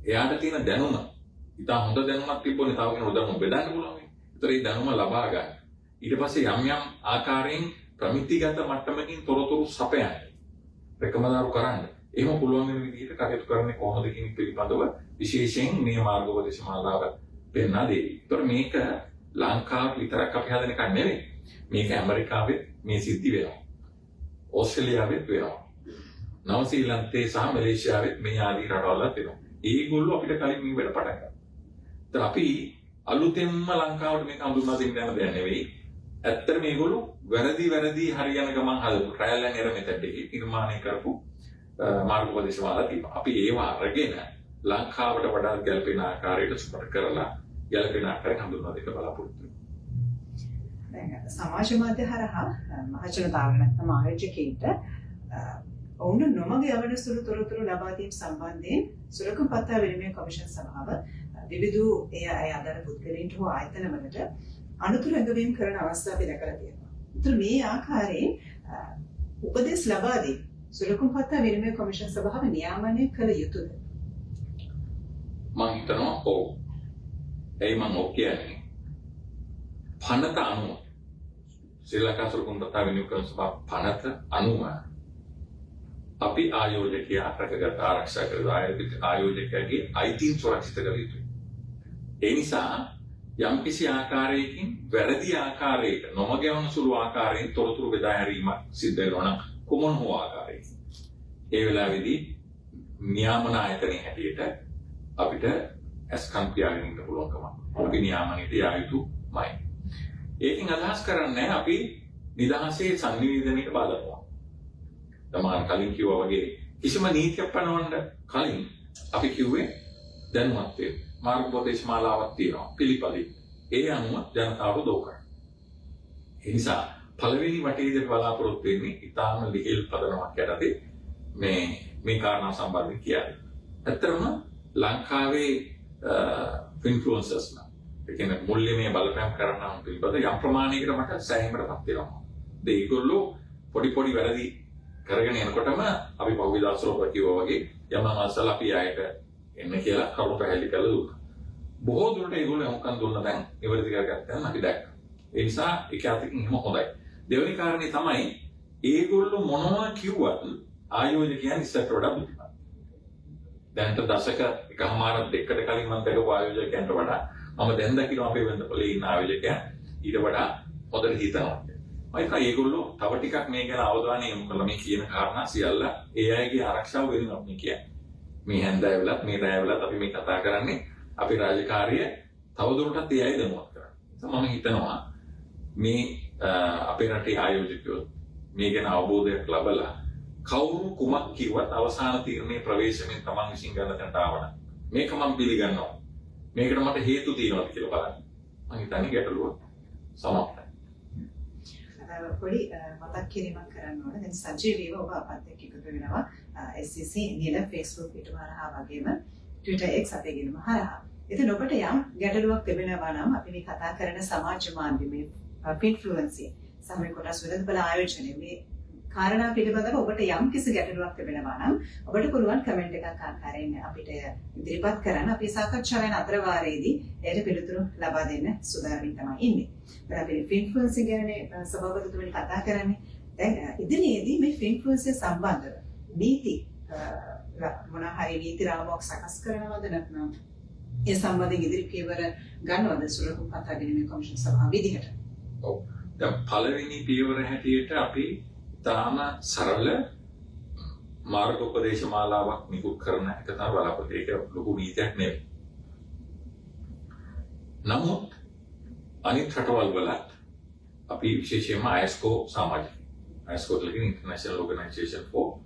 [SPEAKER 2] එයාට තියෙන දැනුම. ඉතින් හොඳ දැනුමක් තිබ්බොනේ තව කෙනෙකුට දැනුම බෙදන්න පුළුවන්. ඒතර ඒ දැනුම ලබා ගන්න. ඊට පස්සේ යම් ආකාරයෙන් ප්‍රමිතිගත මට්ටමකින් තොරතුරු සපයන්න. රෙකමදාරු කරන්න. එහෙම පුළුවන් වෙන විදිහට කටයුතු කරන්නේ කොහොමද කියන පිළිබඳව විශේෂයෙන් මේ මාර්ගෝපදේශ මාලාව පෙන්වා දෙයි. ඒතර මේක ලංකාවට විතරක් අපි හදන එකක් නෙවෙයි. මේක ඇමරිකාවේ මේ සිද්ධි වෙනවා. ඕස්ට්‍රේලියාවෙත් වෙනවා. නව ශ්‍රීලන්තේ සහ මැලේසියාවෙත් මේ ආදී රටවල් වෙනවා. ඒගොල්ලෝ අපිට කලින් මේ වැඩ පටන් ගන්නවා. ඒතර අපි අලුතෙන්ම ලංකාවට මේක හඳුන්වා දෙන්න යන දෙයක් නෙවෙයි. ඇත්තට මේගොල්ලෝ වැරදි හරියන ගමන් හදපු ට්‍රයල් ඇන්ඩ් එරර් මෙතඩ් එකේ නිර්මාණය කරපු මාර්ගෝපදේශ මාලා තියෙනවා. අපි ඒවා අරගෙන ලංකාවට වඩා ගැළපෙන ආකාරයට සුපර කරලා ගැළපෙන ආකාරයට හඳුන්වා දෙන්න බලාපොරොත්තු වෙනවා.
[SPEAKER 1] දැන් සමාජ මාධ්‍ය හරහා මහජනතාවට නැත්නම් ආයෝජකයින්ට ඔවුන් නොමග යවන සුළු තොරතුරු ලබා දීම සම්බන්ධයෙන් සුරකම් පත්තා විනිමය කොමිෂන් සභාව විවිධ ඒ අදාළ පුද්ගලයන්ට හෝ ආයතනවලට අනුතුරු ඇඟවීම් කරන අවස්ථා අපි දැකලා තියෙනවා. ඒතර මේ ආකාරයෙන් උපදෙස් ලබා දී සුරකම් පත්තා විනිමය කොමිෂන් සභාව නියාමනය කළ යුතුද?
[SPEAKER 2] මම හිතනවා ඔව්. ඒ මම ඔව් කියන්නේ පනත අනුව ශ්‍රී ලංකා සුරකම් පත්තා විනිමය කොමිෂන් සභාව පනත අනුව අපි ආයෝජකයා රැකගත් ආරක්ෂා කර ආයෝජකයාගේ අයිතීන් සුරක්ෂිත කර යුතුයි. ඒ නිසා යම්කිසි ආකාරයකින් වැරදි ආකාරයකට නොමග යවන සුළු ආකාරයෙන් තොරතුරු බෙදා හැරීමක් සිද්ධ වෙනවා නම් කොමන් හෝ ආකාරයකින් ඒ වෙලාවේදී නියාමන ආයතනයේ හැටියට අපිට ඇස්කම් පියාගෙන ඉන්න පුළුවන්කම. අපි නියාමනයේට යා යුතුමයි. ඒකෙන් අදහස් කරන්නේ අපි නිදහසේ සංනිවේදනයට බාධා කරනවා. තමන් කලින් කිව්වා වගේ කිසිම නීතියක් පනවන්න කලින් අපි කිව්වේ දැනුවත් වෙන්න. මාර්ගෝපදේශ මාලාවක් තියෙනවා පිළිපදින්න. ඒ අනුව ජනතාවට දෝ කරන්න. ඒ නිසා පළවෙනි වටේදී බලාපොරොත්තු වෙන්නේ ඊටාම ලිහිල් පදනමක් යටතේ මේ කාරණා සම්බන්ධයෙන් කියන්නේ. ඇත්තටම ලංකාවේ ඉන්ෆ්ලුවෙන්සර්ස්ලා ඒ කියන්නේ මුල්‍යමය බලපෑම් කරනවා පිළිබඳ යම් ප්‍රමාණයකට මට සෑහීමකටපත් වෙනවා. ඒගොල්ලෝ පොඩි වැරදි කරගෙන යනකොටම අපි පහුගිය දවස්වල කිව්වා වගේ යම් මාසල් අපි ආයෙත් එන්න කියලා කරුණු පැහැදිලි කරලා දුන්නා. බොහෝ දුරට ඒගොල්ලෝ යොමුකම් දුන්නා දැන් ඉවරදි කරගත්තා අපි දැක්කා. ඒ නිසා ඒක අතින් එහෙම හොඳයි. දෙවෙනි කාරණේ තමයි ඒගොල්ලෝ මොනවා කිව්වත් ආයෝජකයන් ඉස්සරට වඩා බුද්ධිමත්. දැනට දශක එකමාරක් දෙකකට කලින් මම දැකපු ආයෝජකයන්ට වඩා මම දැන් දකිනවා අපේ වෙන්දපොලේ ඉන්න ආයෝජකයන් ඊට වඩා හොඳට හිතනවා. මම ඒගොල්ලෝ තව ටිකක් මේ ගැන අවධානය යොමු කරලා මේ කියන කාරණා සියල්ල ඒ අයගේ ආරක්ෂාව වෙනවා මේ කියන්නේ. මේ හැන්දෑවලත් මේ රැයවලත් අපි මේ කතා කරන්නේ අපේ රාජකාරිය තවදුරටත් ඒ අය දැනුවත් කරන්න. මම හිතනවා මේ අපේ රටේ ආයෝජකයෝ මේ ගැන අවබෝධයක් ලබලා කවුරු කුමක් කිව්වත් අවසාන තීරණයේ ප්‍රවේශමෙන් තමන් විසින් ගන්න තැනට ආවන. මේක මම පිළිගන්නවා. මේකට මට හේතු තියෙනවද කියලා බලන්න. මම හිතන්නේ ගැටලුව සමාප්තයි.
[SPEAKER 1] පොඩි මතක් කිරීමක් කරන්න ඕන. දැන් සජීවීව ඔබ අපත් එක්ක එකතු වෙනවා SCC නිල Facebook පිටුම හරහා වගේම Twitter X අපේ ගිණුම හරහා. ඉතින් ඔබට යම් ගැටලුවක් තිබෙනවා නම් අපි මේ කතා කරන සමාජ මාධ්‍ය මේ ඉන්ෆ්ලුවෙන්සර් සමහර කොටස් වෙනද බල ආයෝජනයේ මේ කාරණා පිළිබඳව ඔබට යම් කිසි ගැටලුවක් තිබෙනවා නම් ඔබට පුළුවන් කමෙන්ට් එකක් ආකාරයෙන් අපිට ඉදිරිපත් කරන්න. අපි සාකච්ඡාවෙන් අතර වාරයේදී ඒකට පිළිතුරු ලබා දෙන්න සූදානම් තමයි ඉන්නේ. අපි ඉන්ෆ්ලුවෙන්සර් ගැන සභාපතිතුමනි කතා කරන්නේ. දැන් ඉදිරියේදී මේ ඉන්ෆ්ලුවෙන්සර් සම්බන්ධව නීති මොන හරි නීති රාමුවක් සකස් කරනවද නැත්නම් ඒ සම්බන්ධයෙන් ඉදිරි පියවර ගන්නවද සුරකම් පත්තා විනිමය කොමිෂන් සභාව විදිහට?
[SPEAKER 2] ඔව්. දැන් පළවෙනි පියවර හැටියට අපි තාම සරල මාර්ගෝපදේශ මාලාවක් නිකුත් කරන එක තමයි බලාපොරොත්තු. ඒක ලොකු නීතියක් නෙවෙයි. නමුත් අනිත් රටවල් වල අපි විශේෂයෙන්ම ISCO සමාජික ISCO කියන්නේ International Organization for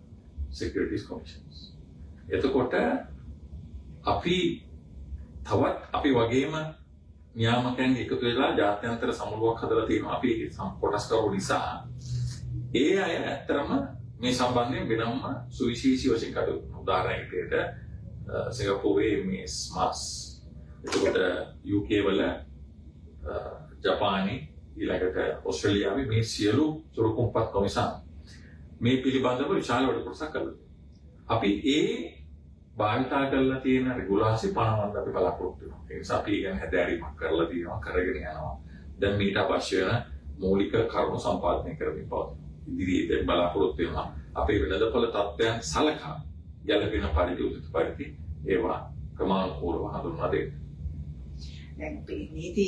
[SPEAKER 2] Securities Commissions. එතකොට අපි තවත් අපි වගේම නියාමකයන් එකතු වෙලා ජාත්‍යන්තර සමුළුවක් හදලා තියෙනවා. අපි ඒක කොටස් කරව නිසා ඒ අය ඇත්තටම මේ සම්බන්ධයෙන් වෙනම සුවිශේෂී වශයෙන් කටයුතු කරනවා. උදාහරණයකට සිංගප්පූරුවේ මේ ස්මාස්, එතකොට UK වල ජපානයේ ඊළඟට ඕස්ට්‍රේලියාවේ මේ සියලු සුරකුම්පත් කොමිසම් මේ පිළිබඳව විශාල වැඩ කොටසක් කරලා අපි ඒ භාවිතා කරලා තියෙන රෙගුලාසි පනවන්න අපි බලාපොරොත්තු වෙනවා. ඒ නිසා අපි ගැන හැදෑරීමක් කරලා තියෙනවා, කරගෙන යනවා. දැන් මීට අවශ්‍ය වෙන මූලික කරුණු සම්පාදනය කරමින් පවතිනවා. ඉදිරියට බලාපොරොත්තු වෙනවා අපේ වෙළඳපොළ තත්ත්වයන් සලකා ගැළපෙන පරිදි උචිත පරිදි ඒවා ක්‍රමානුකූලව හඳුන්වා දෙන්න.
[SPEAKER 1] දැන් අපි නීති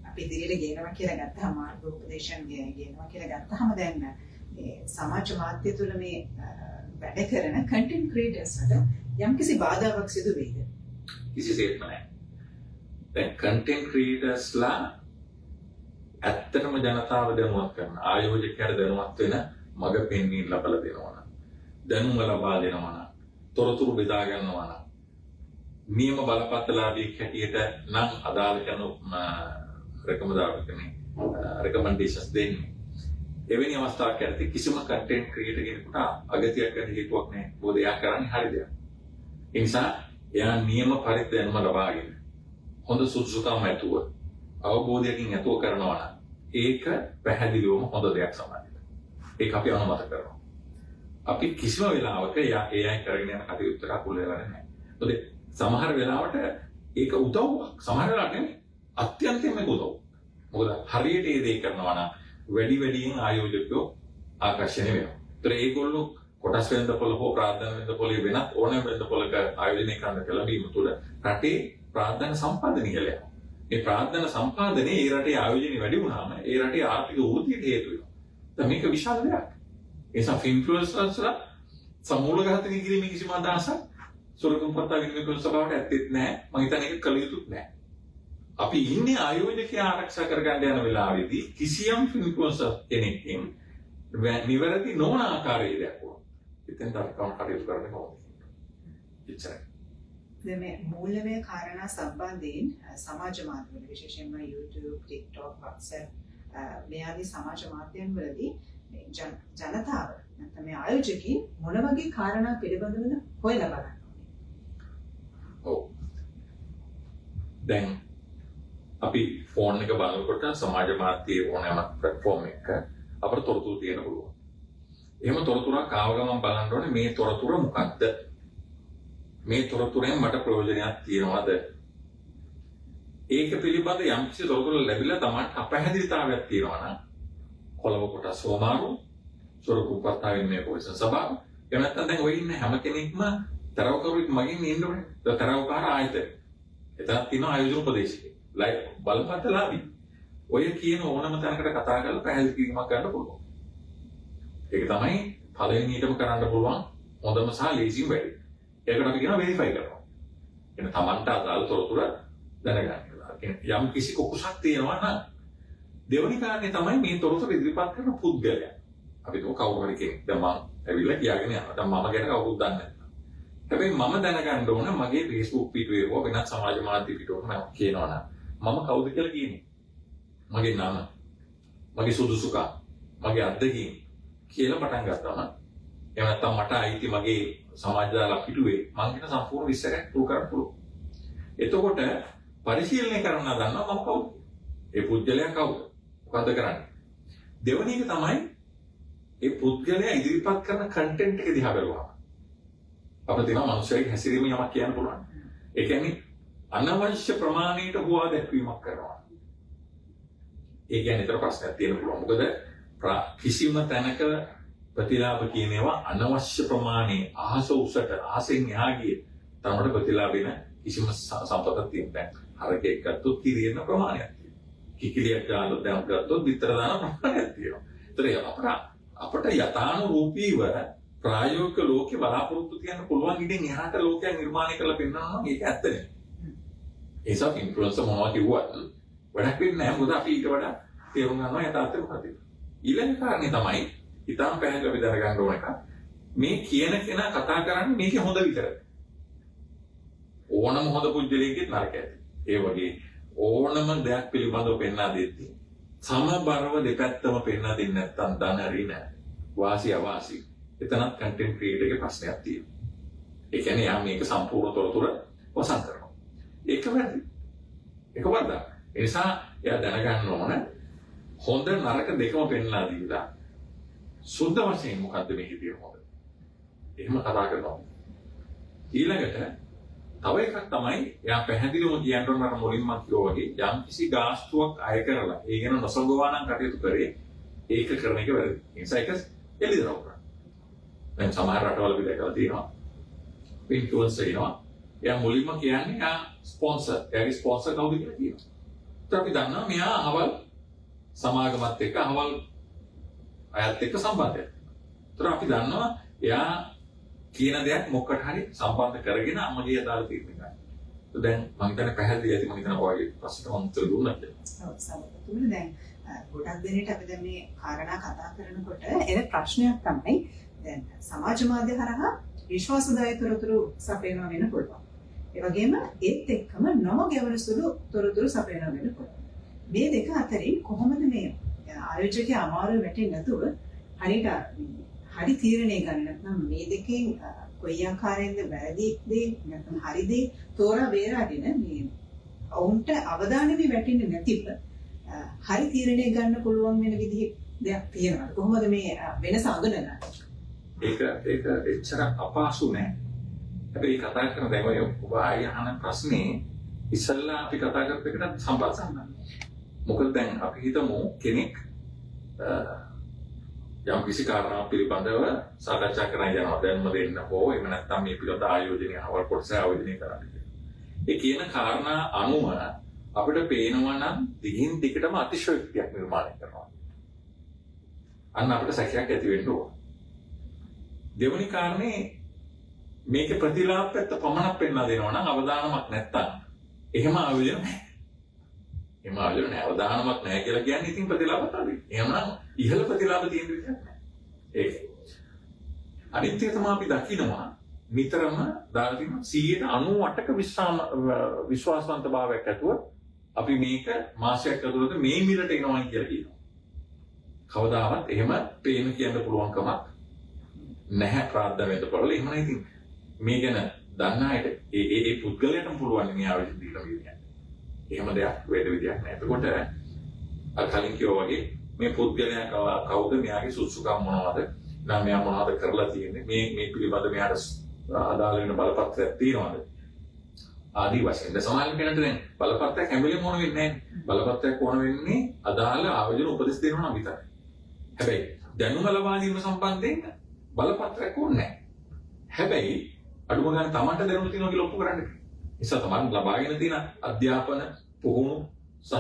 [SPEAKER 1] අපි ඉදිරියට ගෙනවා කියලා ගත්තාම මාර්ග උපදේශන ගෙනවා කියලා ගත්තාම දැන් මේ සමාජ මාධ්‍ය තුළ මේ වැඩ කරන කන්ටෙන්ට් ක්‍රියේටර්ස්ට යම්කිසි බාධාවක් සිදු වෙයිද?
[SPEAKER 2] කිසිසේත්ම නැහැ. දැන් කන්ටෙන්ට් ක්‍රියේටර්ස්ලා ඇත්තටම ජනතාව දැනුවත් කරන ආයෝජකයන්ට දැනුවත් වෙන මඟ පෙන්වීම ලබා දෙනවා නම් දැනුම ලබා දෙනවා නම් තොරතුරු බෙදා ගන්නවා නම් නියම බලපත්‍රලාභී හැටියට නම් අදාළ කරන රෙකමෙන්ඩේෂන්ස් දෙන්නේ. එවැනි අවස්ථාවක් ඇති කිසිම කන්ටෙන්ට් ක්‍රියේටර් කෙනෙකුට අගතියක් ගන්න හේතුවක් නැහැ. මොකද එයා කරන්නේ හරි දෙයක්. ඒ නිසා එයා නියම පරිදි දැනුම ලබාගෙන හොඳ සුදුසුකම් ඇතුව අවබෝධයකින් ඇතුව කරනවා නම් ඒක පැහැදිලිවම හොඳ දෙයක් සමාජයට. ඒක අපි අනුමත කරනවා. අපි කිසිම වෙලාවක ඒ අය කරගෙන යන කටයුත්තට අකුල් වෙලා නැහැ. මොකද සමහර වෙලාවට ඒක උදව්වක්. සමහර වෙලාවට නෙමෙයි අත්‍යන්තයෙන්ම උදව්. මොකද හරියට ඒ දේ කරනවා නම් වැඩියෙන් ආයෝජකයෝ ආකර්ෂණය වෙනවා. ඒතර ඒගොල්ලෝ කොටස් වෙනදපොළ හෝ ප්‍රාර්ථනා වෙනදපොළේ වෙනත් ඕනෑම වෙනදපොළක ආයෝජනය කරන්න කලබීම තුළ රටේ ප්‍රාර්ථනා සම්පාදනය කියලා. මේ ප්‍රාර්ථනා සම්පාදනයේ ඒ රටේ ආයෝජනය වැඩි වුණාම ඒ රටේ ආර්ථික වෘද්ධියට හේතු වෙනවා. දැන් මේක විශාල දෙයක්. ඒ නිසා ඉන්ෆ්ලුවෙන්සර්ස්ලා සමූල ඝාතනය කිරීමේ කිසිම අදහසක් සොරකම් පත්තා විනිමය සභාවට ඇත්තෙත් නැහැ. මම හිතන්නේ ඒක කළ යුතුත් නැහැ. අපි ඉන්නේ ආයෝජකයා ආරක්ෂා කරගන්න යන වෙලාවේදී කිසියම් ඉන්ෆ්ලුවෙන්සර් කෙනෙක්ගෙන් නිවැරදි නොවන ආකාරයේ දෙයක් වුණා. ඉතින් තරකම් කටයුතු කරන්න ඕනේ. එච්චරයි.
[SPEAKER 1] දැන් මේ මූල්‍යමය කාරණා සම්බන්ධයෙන් සමාජ මාධ්‍යවල විශේෂයෙන්ම YouTube, TikTok, WhatsApp මේ ආදී සමාජ මාධ්‍යයන් වලදී ජනතාව නැත්නම් මේ ආයෝජකයන් මොන වගේ කාරණා පිළිබඳවද හොයලා බලන්න ඕනේ?
[SPEAKER 2] ඔව්. දැන් අපි ෆෝන් එක බලනකොට සමාජ මාධ්‍යයේ ඕනෑම ප්ලැට්ෆෝම් එකක අපිට තොරතුරු තියෙන්න පුළුවන්. එහෙම තොරතුරක් ආව ගමන් බලන්න ඕනේ මේ තොරතුර මොකක්ද? මේ තොරතුරෙන් මට ප්‍රයෝජනයක් තියනවද? ඒක පිළිබඳ යම්කිසි තොරතුරු ලැබිලා Tamanට අපහැදිලිතාවයක් තියෙනවා නම් කොළඹ කොටස් සෝමාරු සොරකම් පත්තා විනිමය කොමිසම සභාව එහෙම නැත්නම් දැන් ඔය ඉන්න හැම කෙනෙක්ම තරවකරුවෙක් මගින් ඉන්න ඕනේ. තරවකාර ආයතන. එතනක් තියෙනවා ආයෝජන උපදේශකයෙක්. බලපත්‍රලාභී. ඔය කියන ඕනම තැනකට කතා කරලා පැහැදිලි කිරීමක් ගන්න පුළුවන්. ඒක තමයි පළවෙනියටම කරන්න පුළුවන් හොඳම සහ ලේසිම වැඩේ. ඒකට අපි කියනවා වෙරිෆයි කරනවා. එන Tamanට අදාළ තොරතුරු දැනගන්න. යම් කිසි කුකුසක් තියෙනවා නම් දෙවෙනි කාරණේ තමයි මේ තොරතුරු ඉදිරිපත් කරන පුද්ගලයා. අපි તો කවුරු හරි කෙනෙක් දැන් මම ඇවිල්ලා කියාගෙන යනවා. දැන් මම ගැන කවුරුත් දන්නේ නැහැ. හැබැයි මම දැනගන්න ඕන මගේ Facebook පිටුවේ හෝ වෙනත් සමාජ මාධ්‍ය පිටුවක මම කියනවා නම් මම කවුද කියලා කියන්නේ. මගේ නම, මගේ සුදුසුකම්, මගේ අත්දැකීම් කියලා පටන් ගත්තාම එහෙම නැත්නම් මට අයිති මගේ සමාජ දාලා පිටුවේ මම කියන සම්පූර්ණ විස්තරයක් පුරු කරන්න පුළුවන්. එතකොට පරිශීලනය කරන්න ගන්නවා මම කවුද? ඒ පුද්ගලයා කවුද? මොකද්ද කරන්නේ? දෙවෙනි එක තමයි ඒ පුද්ගලයා ඉදිරිපත් කරන කන්ටෙන්ට් එක දිහා බලනවා. අපිට තියෙනවා මිනිස්සුන්ගේ හැසිරීම යමක් කියන්න පුළුවන්. ඒ කියන්නේ අනවශ්‍ය ප්‍රමාණයට හුවා දැක්වීමක් කරනවා. ඒ කියන්නේ ඒතර ප්‍රශ්නයක් තියෙන්න පුළුවන්. මොකද කිසිම තැනක ප්‍රතිලාභ කියන ඒවා අනවශ්‍ය ප්‍රමාණයේ අහස උසට අහසෙන් එහා ගිය තරමට ප්‍රතිලාභ වෙන කිසිම සම්පතක් තියෙන්නේ නැහැ. හරකෙක් ගත්තොත් කිරියන ප්‍රමාණයක් තියෙනවා. කිකිලියක් ගානොත් දැන් ගත්තොත් විතර දාන ප්‍රමාණයක් තියෙනවා. ඒතර අපට යථානුරූපීව ප්‍රායෝගික ලෝකේ බලාපොරොත්තු තියන්න පුළුවන් ඉතින් එහාට ලෝකයක් නිර්මාණය කරලා පෙන්නනවා නම් ඒක ඇත්ත නෙමෙයි. ඒසක් ඉන්ෆ්ලුවෙන්සර් මොනවා කිව්වත් වැඩක් වෙන්නේ නැහැ. මොකද අපි ඊට වඩා තේරුම් ගන්නවා යථාර්ථය මොකක්ද කියලා. ඊළඟ කාරණේ තමයි ඊටම පැහැදිලිව අපි දැනගන්න ඕන එක. මේ කියන කෙනා කතා කරන්නේ මේකේ හොඳ විතරයි. ඕනම හොඳ පුද්ගලයෙක්ගේ නරක ඇති. ඒ වගේ ඕනම දෙයක් පිළිබඳව පෙන්වා දෙද්දී සමබරව දෙපැත්තම පෙන්වා දෙන්නේ නැත්නම් ධන හරි නැහැ. වාසි අවාසි. එතනත් කන්ටෙන්ට් ක්‍රියේටර්ගේ ප්‍රශ්නයක් තියෙනවා. ඒ කියන්නේ යා මේක සම්පූර්ණ තොරතුරු වසන් කරනවා. ඒක වැරදි. ඒක වරදක්. ඒ නිසා එයා දැනගන්න ඕන හොඳ නරක දෙකම පෙන්ලා දීලා සුද්ධ වශයෙන් මොකද්ද මේකේ තියෙන හොඳ. එහෙම කතා කරනවා. ඊළඟට තව එකක් තමයි එයා පැහැදිලිවම කියන්න ඕන මම මුලින්ම කිව්වා වගේ යම් කිසි ගාස්තුවක් අය කරලා ඒ ගැන නොසලකවා නම් කටයුතු කරේ ඒක කරන එක වැරදි. ඒ නිසා ඒක එළිදරව් කරනවා. දැන් සමහර රටවල අපි දැකලා තියෙනවා ඉන්ෆ්ලුවන්සර් වෙනවා. එයා මුලින්ම කියන්නේ එයා ස්පොන්සර්. එයාගේ ස්පොන්සර් කවුද කියලා කියනවා. ඒත් අපි දන්නවා මෙයා අහවල් සමාගමත් එක්ක අහවල් අයත් එක්ක සම්බන්ධයක්. ඒතර අපි දන්නවා එයා කියන දෙයක් මොකට හරි සම්බන්ධ කරගෙන අම්මගේ අදාළ තීරණ ගන්නවා. දැන් මම හිතන්නේ පැහැදිලි ඇති. මම හිතනවා ඔයගේ ප්‍රශ්නට මම උත්තර දුන්නා කියලා.
[SPEAKER 1] ඔව් සමහරවිට දැන් ගොඩක් දෙනෙක් අපි දැන් මේ කාරණා කතා කරනකොට එන ප්‍රශ්නයක් තමයි දැන් සමාජ මාධ්‍ය හරහා විශ්වාසදායක තොරතුරු සපයනවා වෙන්න පුළුවන්. ඒ වගේම ඒත් එක්කම නොගෙවන සුළු තොරතුරු සපයනවා වෙන්න පුළුවන්. මේ දෙක අතරින් කොහොමද මේ ආයෝජකයා අමාරු වෙටින් නැතුව හරියට හරි තීරණය ගන්න නැත්නම් මේ දෙකෙන් කොයි ආකාරයෙන්ද වැරදි දේ නැත්නම් හරි දේ තෝරා බේරාගෙන මේ ඔවුන්ට අවධානය වැටෙන්නේ නැතිව හරි තීරණය ගන්න පුළුවන් වෙන විදිහ දෙයක් තියෙනවා. කොහොමද මේ වෙනස අඳුනගන්නේ?
[SPEAKER 2] ඒක එච්චර අපහසු නෑ. හැබැයි කතා කරන දැන් ඔය ඔබ ආයි අහන ප්‍රශ්නේ ඉස්සල්ලා අපි කතා කරපු එකට සම්බන්ධයි. මොකද දැන් අපි හිතමු කෙනෙක් යම් කිසි කාරණාවක් පිළිබඳව සාකච්ඡා කරන්න යනවා. දැන්ම දෙන්න හෝ එහෙම නැත්නම් මේ පිළිබඳ ආයෝජනය අවල් කොටස ආයෝජනය කරන්න. ඒ කියන කාරණා අනුව අපිට පේනවා නම් දිගින් දිගටම අතිශයෝක්තියක් නිර්මාණය කරනවා. අන්න අපිට සැකයක් ඇති වෙන්න ඕන. දෙවනි කාරණේ මේකේ ප්‍රතිලාභ පැත්ත පමණක් පෙන්ලා දෙනවා නම් අවදානමක් නැත්තම් එහෙම ආයෝජන නැහැ. එහෙම ආයෝජන නැහැ. අවදානමක් නැහැ කියලා කියන්නේ ඉතින් ප්‍රතිලාභත් අඩුයි. එහෙමනම් ඉහළ ප්‍රතිලාභ තියෙන විදිහක් නැහැ. ඒක. අනිත් එක තමයි අපි දකිනවා නිතරම දාලා තියෙනවා 98ක විශ්වාසවන්තභාවයක් ඇතුව අපි මේක මාසයක් ඇතුළත මේ මිලට එනවා කියලා කියනවා. කවදාවත් එහෙම පේන කියන්න පුළුවන් කමක් නැහැ ප්‍රාර්ථනාවෙන්ද බලලා. එහෙම නැහැ ඉතින් මේ ගැන දන්න අයට ඒ පුද්ගලයාටම පුළුවන් මේ ආවේශ දීලා කියන්නේ. එහෙම දෙයක් වෙද විදියක් නැහැ. එතකොට අර කලින් කිව්වා වගේ මේ පුද්ගලයා කවුද, මෙයාගේ සුසුකම් මොනවද, නම් මෙයා මොනවද කරලා තියෙන්නේ, මේ පිළිබඳ මෙයාට අදාළ වෙන බලපත්‍රයක් තියෙනවද ආදී වශයෙන්. සමාජ කෙනෙක්ට දැන් බලපත්‍රයක් හැම වෙලේම ඕන වෙන්නේ නැහැ. බලපත්‍රයක් ඕන වෙන්නේ අදාළ ආයෝජන උපදෙස් දෙනවා නම් විතරයි. හැබැයි දැනුම ලබා ගැනීම සම්බන්ධයෙන් බලපත්‍රයක් ඕනේ නැහැ. හැබැයි අඩුම ගන්න තමන්ට දැනුම තියෙනවා කියලා ඔප්පු කරන්න. නිසා තමන් ලබාගෙන තියෙන අධ්‍යාපන පුහුණු සහ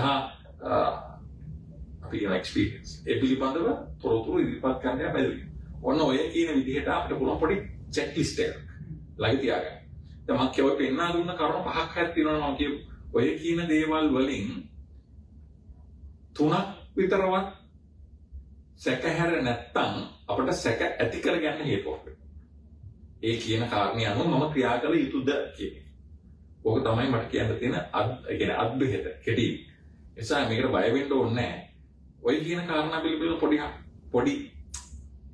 [SPEAKER 2] අපි කියන එක්ස්පීරියන්ස් ඒ පිළිබඳව තොරතුරු ඉදිරිපත් කරන්න බැහැ. ඔන්න ඔය කියන විදිහට අපිට පුළුවන් පොඩි චෙක් ලිස්ට් එකක් ළඟ තියාගන්න. දැන් මම කියව පෙන්නා දුන්න කරුණු පහක් හරි තියෙනවා. මම කියව ඔය කියන දේවල් වලින් තුනක් විතරවත් සැකහැර නැත්තම් අපිට සැක ඇති කරගන්න හේතුවක් වෙනවා. ඒ කියන කාරණේ අනුව මම ක්‍රියා කළ යුතුද කියන්නේ. ඕක තමයි මට කියන්න තියෙන අද්භේද කෙටි. එසා මේකට බය වෙන්න ඕනේ නැහැ. ඔය කියන කාරණා පිළිබඳව පොඩි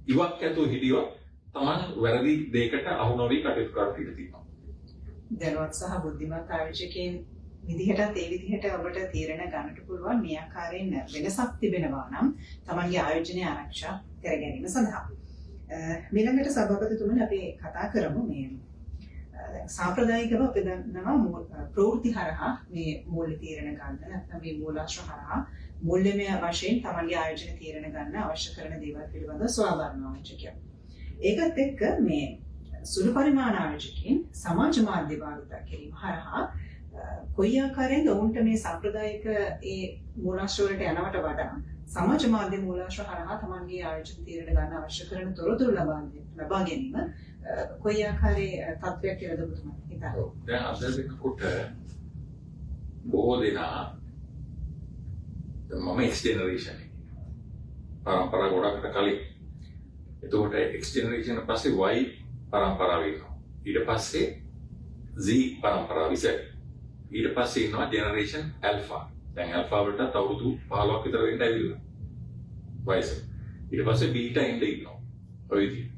[SPEAKER 2] ඉවක් ඇතුව හිටියොත් Taman වැරදි දෙයකට අහු නොවි කටයුතු කරන්න ඉඩ තියෙනවා.
[SPEAKER 1] දැනුවත් සහ බුද්ධිමත් ආයෝජකයන් විදිහටත් ඒ විදිහට ඔබට තීරණ ගන්නට පුළුවන් මේ ආකාරයෙන් වෙනසක් තිබෙනවා නම් Tamanගේ ආයෝජනය ආරක්ෂා කර ගැනීම සඳහා. ඊළඟට සභාපතිතුමනි අපි කතා කරමු මේ සාම්ප්‍රදායිකව අපි දන්නවා ප්‍රවෘත්ති හරහා මේ මූල්‍ය තීරණ ගන්න නැත්නම් මේ මූලාශ්‍ර හරහා මූල්‍යමය වශයෙන් Tamanගේ ආයෝජන තීරණ ගන්න අවශ්‍ය කරන දේවල් පිළිබඳව ස්වාභාවික ආයෝජකයන්. ඒකත් එක්ක මේ සුළු පරිමාණ ආයෝජකයන් සමාජ මාධ්‍ය භාවිත කිරීම හරහා කොයි ආකාරයෙන්ද ඔවුන්ට මේ සාම්ප්‍රදායික ඒ මූලාශ්‍ර වලට යනවට වඩා සමාජ මාධ්‍ය මූලාශ්‍ර හරහා Tamanගේ ආයෝජන තීරණ ගන්න අවශ්‍ය කරන තොරතුරු ලබා ගැනීම කොයි ආකාරයේ තත්ත්වයක් කියලාද ඔබතුමා හිතන්නේ?
[SPEAKER 2] දැන් අද වෙනකොට බොහෝ දෙනා මම X ජෙනරේෂන් එක පරම්පරා ගොඩකට කලින්. එතකොට X ජෙනරේෂන් පස්සේ Y පරම්පරාව ඉන්නවා. ඊට පස්සේ Z පරම්පරාව ඉස්සර. ඊට පස්සේ ඉන්නවා ජෙනරේෂන් ඇල්ෆා. දැන් ඇල්ෆා වලට අවුරුදු 15ක් විතර වෙන්න ඇවිල්ලා. වයස. ඊට පස්සේ බීටා එන්න ඉන්නවා. ඔය විදිහට.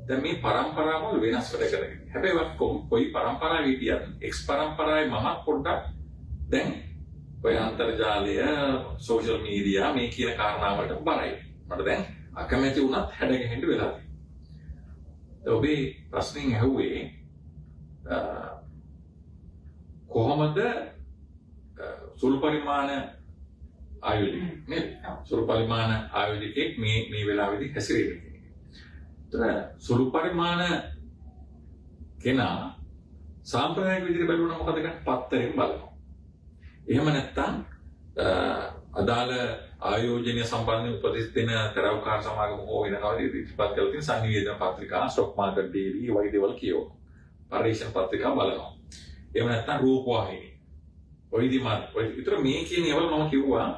[SPEAKER 2] දැන් මේ පරම්පරාවල් වෙනස් වැඩ කරගෙන. හැබැයි කොයි පරම්පරාවෙ හිටියත් X පරම්පරාවේ මම පොඩ්ඩක් දැන් ඔය අන්තර්ජාලය, සෝෂල් මීඩියා මේ කියන කාරණාවලට බරයි. මට දැන් අකමැති වුණත් හැඩගැහෙන්න වෙලා තියෙනවා. ඔබේ ප්‍රශ්نين ඇහුවේ කොහොමද සුළු පරිමාණ ආයෝජකෙක් නේද? සුළු පරිමාණ ආයෝජකෙක් මේ වෙලාවේදී හැසිරෙන්නේ. සුළු පරිමාණ කෙනා සාම්ප්‍රදායික විදිහට බලනවා මොකද කරන්නේ? පත්තරෙන් බලනවා. එහෙම නැත්නම් අදාළ ආයෝජනීය සම්බන්ධ උපදෙස් දෙන තරවකාර සමාගම හෝ වෙන කවදේ ඉදිරිපත් කරලා තියෙන සංනිවේදන පත්‍රිකා, ස්ටොක් මාකට් ඩේලි වගේ දේවල් කියවනවා. පරිශන පත්‍රිකා බලනවා. එහෙම නැත්නම් රූපවාහිනී. ඔය විදිහම ඔය විතර මේ කියන ඒවල මම කිව්වා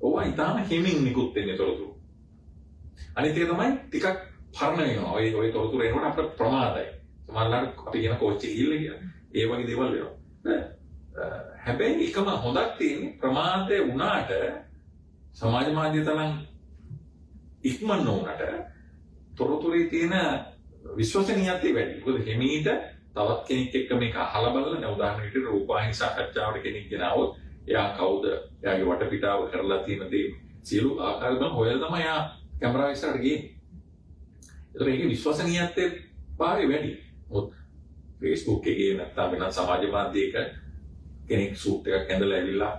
[SPEAKER 2] ඕවා ඊටාම හිමින් නිකුත් වෙන්නේ තොරතුරු. අනිත් එක තමයි ටිකක් පරණ වෙනවා. ඔය තොරතුරු එනකොට අපිට ප්‍රමාදයි. සමහරවිට අපි කියන කෝච්චි ගිහිල්ලා කියන ඒ වගේ දේවල් වෙනවා. හැබැයි එකම හොඳක් තියෙන්නේ ප්‍රමාදේ වුණාට සමාජ මාධ්‍ය තරම් ඉක්මන නොවුනට තොරතුරේ තියෙන විශ්වසනීයත්වය වැඩි. මොකද හිමීට තවත් කෙනෙක් එක්ක මේක අහලා බලලා නේ උදාහරණ විදිහට රූපවාහිනී සාකච්ඡාවට කෙනෙක් ගෙනාවොත් එයා කවුද? එයාගේ වටපිටාව කරලා තියෙන දේ සියලු ආකාරයෙන් හොයලා තමයි එයා කැමරාව ඉස්සරහට ගියේ. ඒතර ඒකේ විශ්වසනීයත්වය පාරේ වැඩි. මොකද Facebook එකේ නැත්නම් වෙන සමාජ මාධ්‍යයක කෙනෙක් සූට් එකක් ඇඳලා ඇවිල්ලා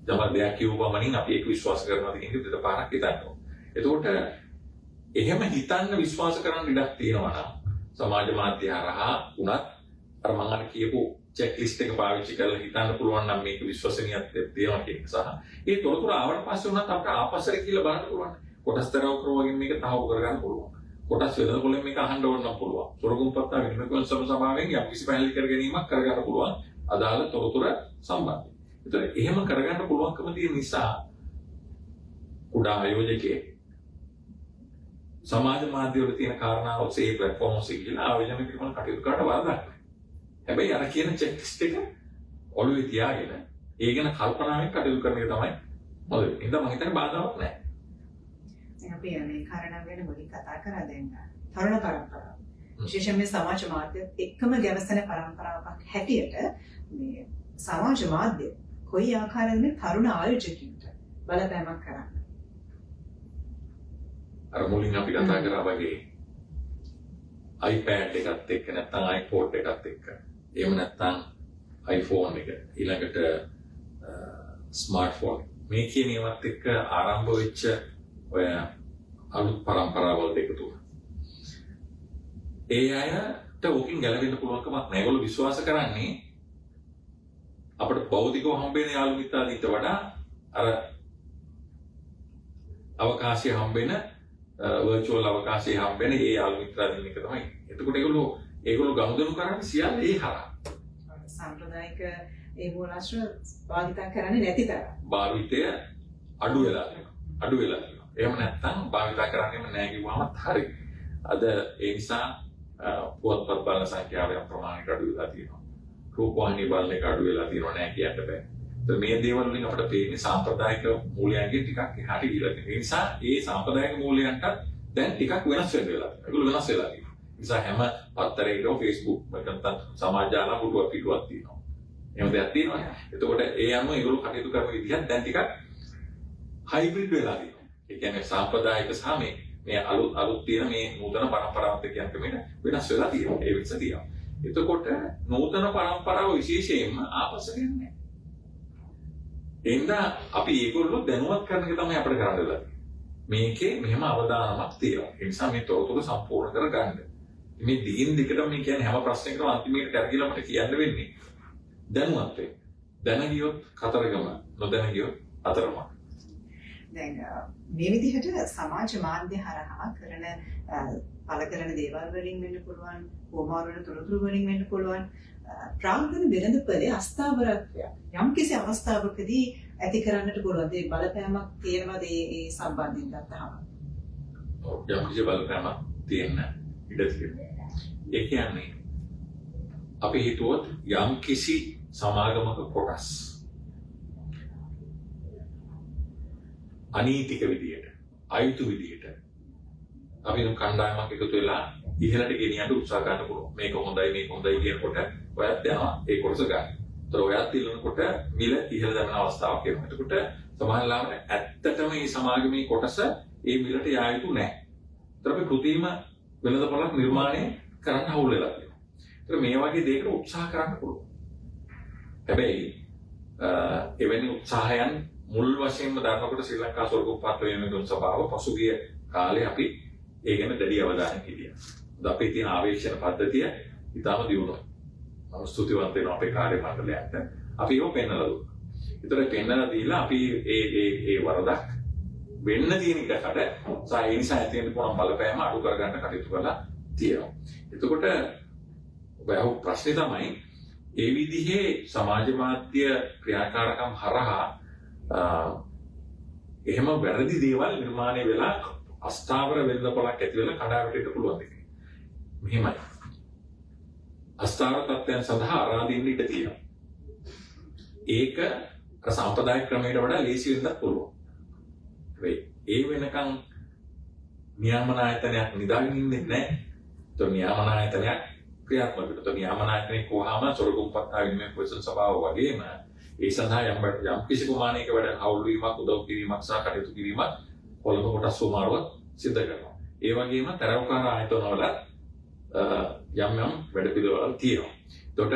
[SPEAKER 2] තමයි දෙයක් කියවපමණින් අපි ඒක විශ්වාස කරනවා කියන එක දෙපාරක් හිතනවා. එතකොට එහෙම හිතන්න විශ්වාස කරන්න ඉඩක් තියෙනවා නම් සමාජ මාධ්‍ය හරහා උනත් අර මම අර කියපු චෙක් ලිස්ට් එක පාවිච්චි කරලා හිතන්න පුළුවන් නම් මේක විශ්වසනීයත්වයක් තියෙනවා කියන එක සහ ඒ තොරතුරු ආවට පස්සේ උනත් අපිට ආපස්සට කියලා බලන්න පුළුවන්. කොටස් තරව කරවගෙන මේක තහවුරු කරගන්න පුළුවන්. කොටස් වෙනකොල්ලෙන් මේක අහන්න ඕන නම් පුළුවන්. සොරගුම්පත්තා වෙනකොල් සභාවෙන් යම් කිසි පැහැදිලි කර ගැනීමක් කරගන්න පුළුවන් අදාළ තොරතුර සම්බන්ධයෙන්. ඒතර එහෙම කරගන්න පුළුවන්කම තියෙන නිසා කුඩා ආයෝජකයෙක් සමාජ මාධ්‍ය වල තියෙන කාරණා ඔස්සේ ප්ලැට්ෆෝම් ඔස්සේ කියලා ආයෝජන කිරීම කටයුතු කරලා වරදක් නැහැ. හැබැයි අර කියන චෙක් ලිස්ට් එක ඔළුවේ තියාගෙන ඒ ගැන කල්පනාවෙන් කටයුතු කරන එක තමයි මොකද ඉතින් මම හිතන්නේ බාධාවක් නැහැ.
[SPEAKER 1] දැන් අපි මේ කාරණා ගැන මුලින් කතා කරා දැන් තරුණ පරම්පරාව. විශේෂයෙන්ම සමාජ මාධ්‍යත් එක්කම ගැවසෙන පරම්පරාවක් හැටියට මේ සමාජ මාධ්‍ය කොයි ආකාරයෙන්ද තරුණ ආයෝජකයන්ට බලපෑමක් කරන්නේ?
[SPEAKER 2] අර මුලින් අපි කතා කරා වගේ iPad එකත් එක්ක නැත්නම් iPod එකත් එක්ක එහෙම නැත්නම් iPhone එක ඊළඟට ස්මාර්ට්ෆෝන් මේ කියන ඒවාත් එක්ක ආරම්භ වෙච්ච ඔය අලුත් පරම්පරාවල් දෙක තුන. ඒ අයට ඕකින් ගැලවෙන්න පුළුවන්කමක් නැහැ. ඒගොල්ලෝ විශ්වාස කරන්නේ අපිට භෞතිකව හම්බෙන යාළු මිත්‍රාදීන්ට වඩා අර අවකාශයේ හම්බෙන virtual අවකාශයේ හම්බෙන ඒ යාළු මිත්‍රාදීන් එක තමයි. එතකොට ඒගොල්ලෝ ගනුදෙනු කරන්නේ සියල්ල ඒ හරහා.
[SPEAKER 1] සාම්ප්‍රදායික ඒ මූලාශ්‍ර භාවිත කරන්නේ නැති තරම්.
[SPEAKER 2] භාවිතය අඩු වෙලා තියෙනවා. එහෙම නැත්නම් භාවිත කරන්නේම නැහැ කිව්වම හරි. අද ඒ නිසා පුවත්පත් බලන සංඛ්‍යාව යම් ප්‍රමාණයකට අඩු වෙලා තියෙනවා. රූපවාහිනී බලන එක අඩු වෙලා තියෙනවා නෑ කියන්න බෑ. ඒත් මේ දේවල් වලින් අපිට පේන්නේ සාම්ප්‍රදායික මූලයන්ගෙන් ටිකක් එහාට ගිහිලා තියෙනවා. ඒ නිසා ඒ සාම්ප්‍රදායික මූලයන්ට දැන් ටිකක් වෙනස් වෙන්න වෙලා තියෙනවා. ඒගොල්ලෝ වෙනස් වෙලා තියෙනවා. ඒ නිසා හැම පත්තරයකම Facebook නැත්නම් සමාජ ජාල පුටුවක් පිටුවක් තියෙනවා. එහෙම දෙයක් තියෙනවනේ. එතකොට ඒ අනුව ඒගොල්ලෝ කටයුතු කරන විදිහත් දැන් ටිකක් හයිබ්‍රිඩ් වෙලා තියෙනවා. ඒ කියන්නේ සාම්ප්‍රදායික සහ මේ අලුත් තියෙන මේ නූතන පරම්පරාවත් එක්ක යන ක්‍රමෙට වෙනස් වෙලා තියෙනවා. ඒ වෙනස තියෙනවා. එතකොට නූතන පරම්පරාව විශේෂයෙන්ම ආපස්සට යන්නේ. එහෙනම් අපි ඒගොල්ලෝ දැනුවත් කරන එක තමයි අපිට කරන්න වෙලා තියෙන්නේ. මේකේ මෙහෙම අවදානමක් තියෙනවා. ඒ නිසා මේ තොරතුරු සම්පූර්ණ කරගන්න. මේ දිගින් දිගට මේ කියන්නේ හැම ප්‍රශ්නයකටම අන්තිමේට කරගිලා මට කියන්න වෙන්නේ දැනුවත් වෙන්න. දැන ගියොත් කතරගම, නොදැන ගියොත් අතරමං.
[SPEAKER 1] දැන් මේ විදිහට සමාජ මාධ්‍ය හරහා කරන පළ කරන දේවල් වලින් වෙන්න පුළුවන්, කොමාරු වෙන තොරතුරු වලින් වෙන්න පුළුවන්. ප්‍රාග්ධන වෙළඳපොලේ අස්ථාවරත්වය යම්කිසි අවස්ථාවකදී ඇති කරන්නට පුළුවන්. ඒ බලපෑමක් තියෙනවද ඒ සම්බන්ධයෙන් ගත්තහම?
[SPEAKER 2] ඔව් යම්කිසි බලපෑමක් තියෙන ඉඩ තියෙනවා. ඒ කියන්නේ අපි හිතුවොත් යම්කිසි සමාගමක කොටස් අනීතික විදියට, අයුතු විදියට අපි කණ්ඩායමක් එකතු වෙලා ඉහළට ගෙනියන්න උත්සාහ ගන්න පුළුවන්. මේක හොඳයි කියනකොට ඔයත් යනවා ඒ කොටස ගන්න. ඒතර ඔයත් ඉල්ලනකොට මිල ඉහළ දාන අවස්ථාවක් එනවා. එතකොට සමහරවිට ඇත්තටම මේ සමාගමේ කොටස ඒ මිලට යා යුතු නැහැ. ඒතර අපි කෘත්‍රිම වෙළඳපොළක් නිර්මාණය කරන්න හවුල් වෙලා තියෙනවා. ඒතර මේ වගේ දෙයකට උත්සාහ කරන්න පුළුවන්. හැබැයි එවැනි උත්සාහයන් මුල් වශයෙන්ම දරනකොට ශ්‍රී ලංකා ස්වර්ගෝපහත් වේමතුන් සභාව පසුගිය කාලේ අපි ඒ ගැන දැඩි අවධානයක් හිටියා. අපේ තියෙන ආවේශන පද්ධතිය ඉතාම දියුණුවයි. ස්තුතිවන්ත වෙනවා අපේ කාර්ය මණ්ඩලයට. අපි ඒක පෙන්නලා දුන්නා. ඒතර පෙන්නලා දීලා අපි ඒ වරදක් වෙන්න තියෙන එකකට ඒ නිසා ඇති වෙන පුළුවන් බලපෑම අඩු කරගන්න කටයුතු කරලා තියෙනවා. එතකොට ඔබ අහපු ප්‍රශ්නේ තමයි ඒ විදිහේ සමාජ මාධ්‍ය ක්‍රියාකාරකම් හරහා එහෙම වැරදි දේවල් නිර්මාණය වෙලා අස්ථාවර වෙළඳපොළක් ඇති වෙලා කඩාවැටෙන්න පුළුවන් දෙයක්. මෙහෙමයි. අස්ථාවර තත්ත්වයන් සඳහා ආරාධින්න ඉඩ තියෙනවා. ඒක සාම්ප්‍රදායික ක්‍රමයට වඩා ලේසි වෙන්නත් පුළුවන්. ඒ වෙනකන් නියාමන ආයතනයක් නිදාගෙන ඉන්නේ නැහැ. તો නියාමන ආයතනයක් ක්‍රියාත්මක වෙනවා. તો නියාමන ආයතනයේ කොහාම සොරගුම්පත්තා විනිමය පොලිසිය සභාව වගේම ඒ සඳහා යම් කිසි ප්‍රමාණයක වැඩ අවුල් වීමක් උදව් කිරීමක් සහ කටයුතු කිරීමක් කොළඹ කොටස් සුමාරුවක් සිදු කරනවා. ඒ වගේම තරවකාර ආයතනවල යම් වැඩ පිළිවෙළක් තියෙනවා. එතකොට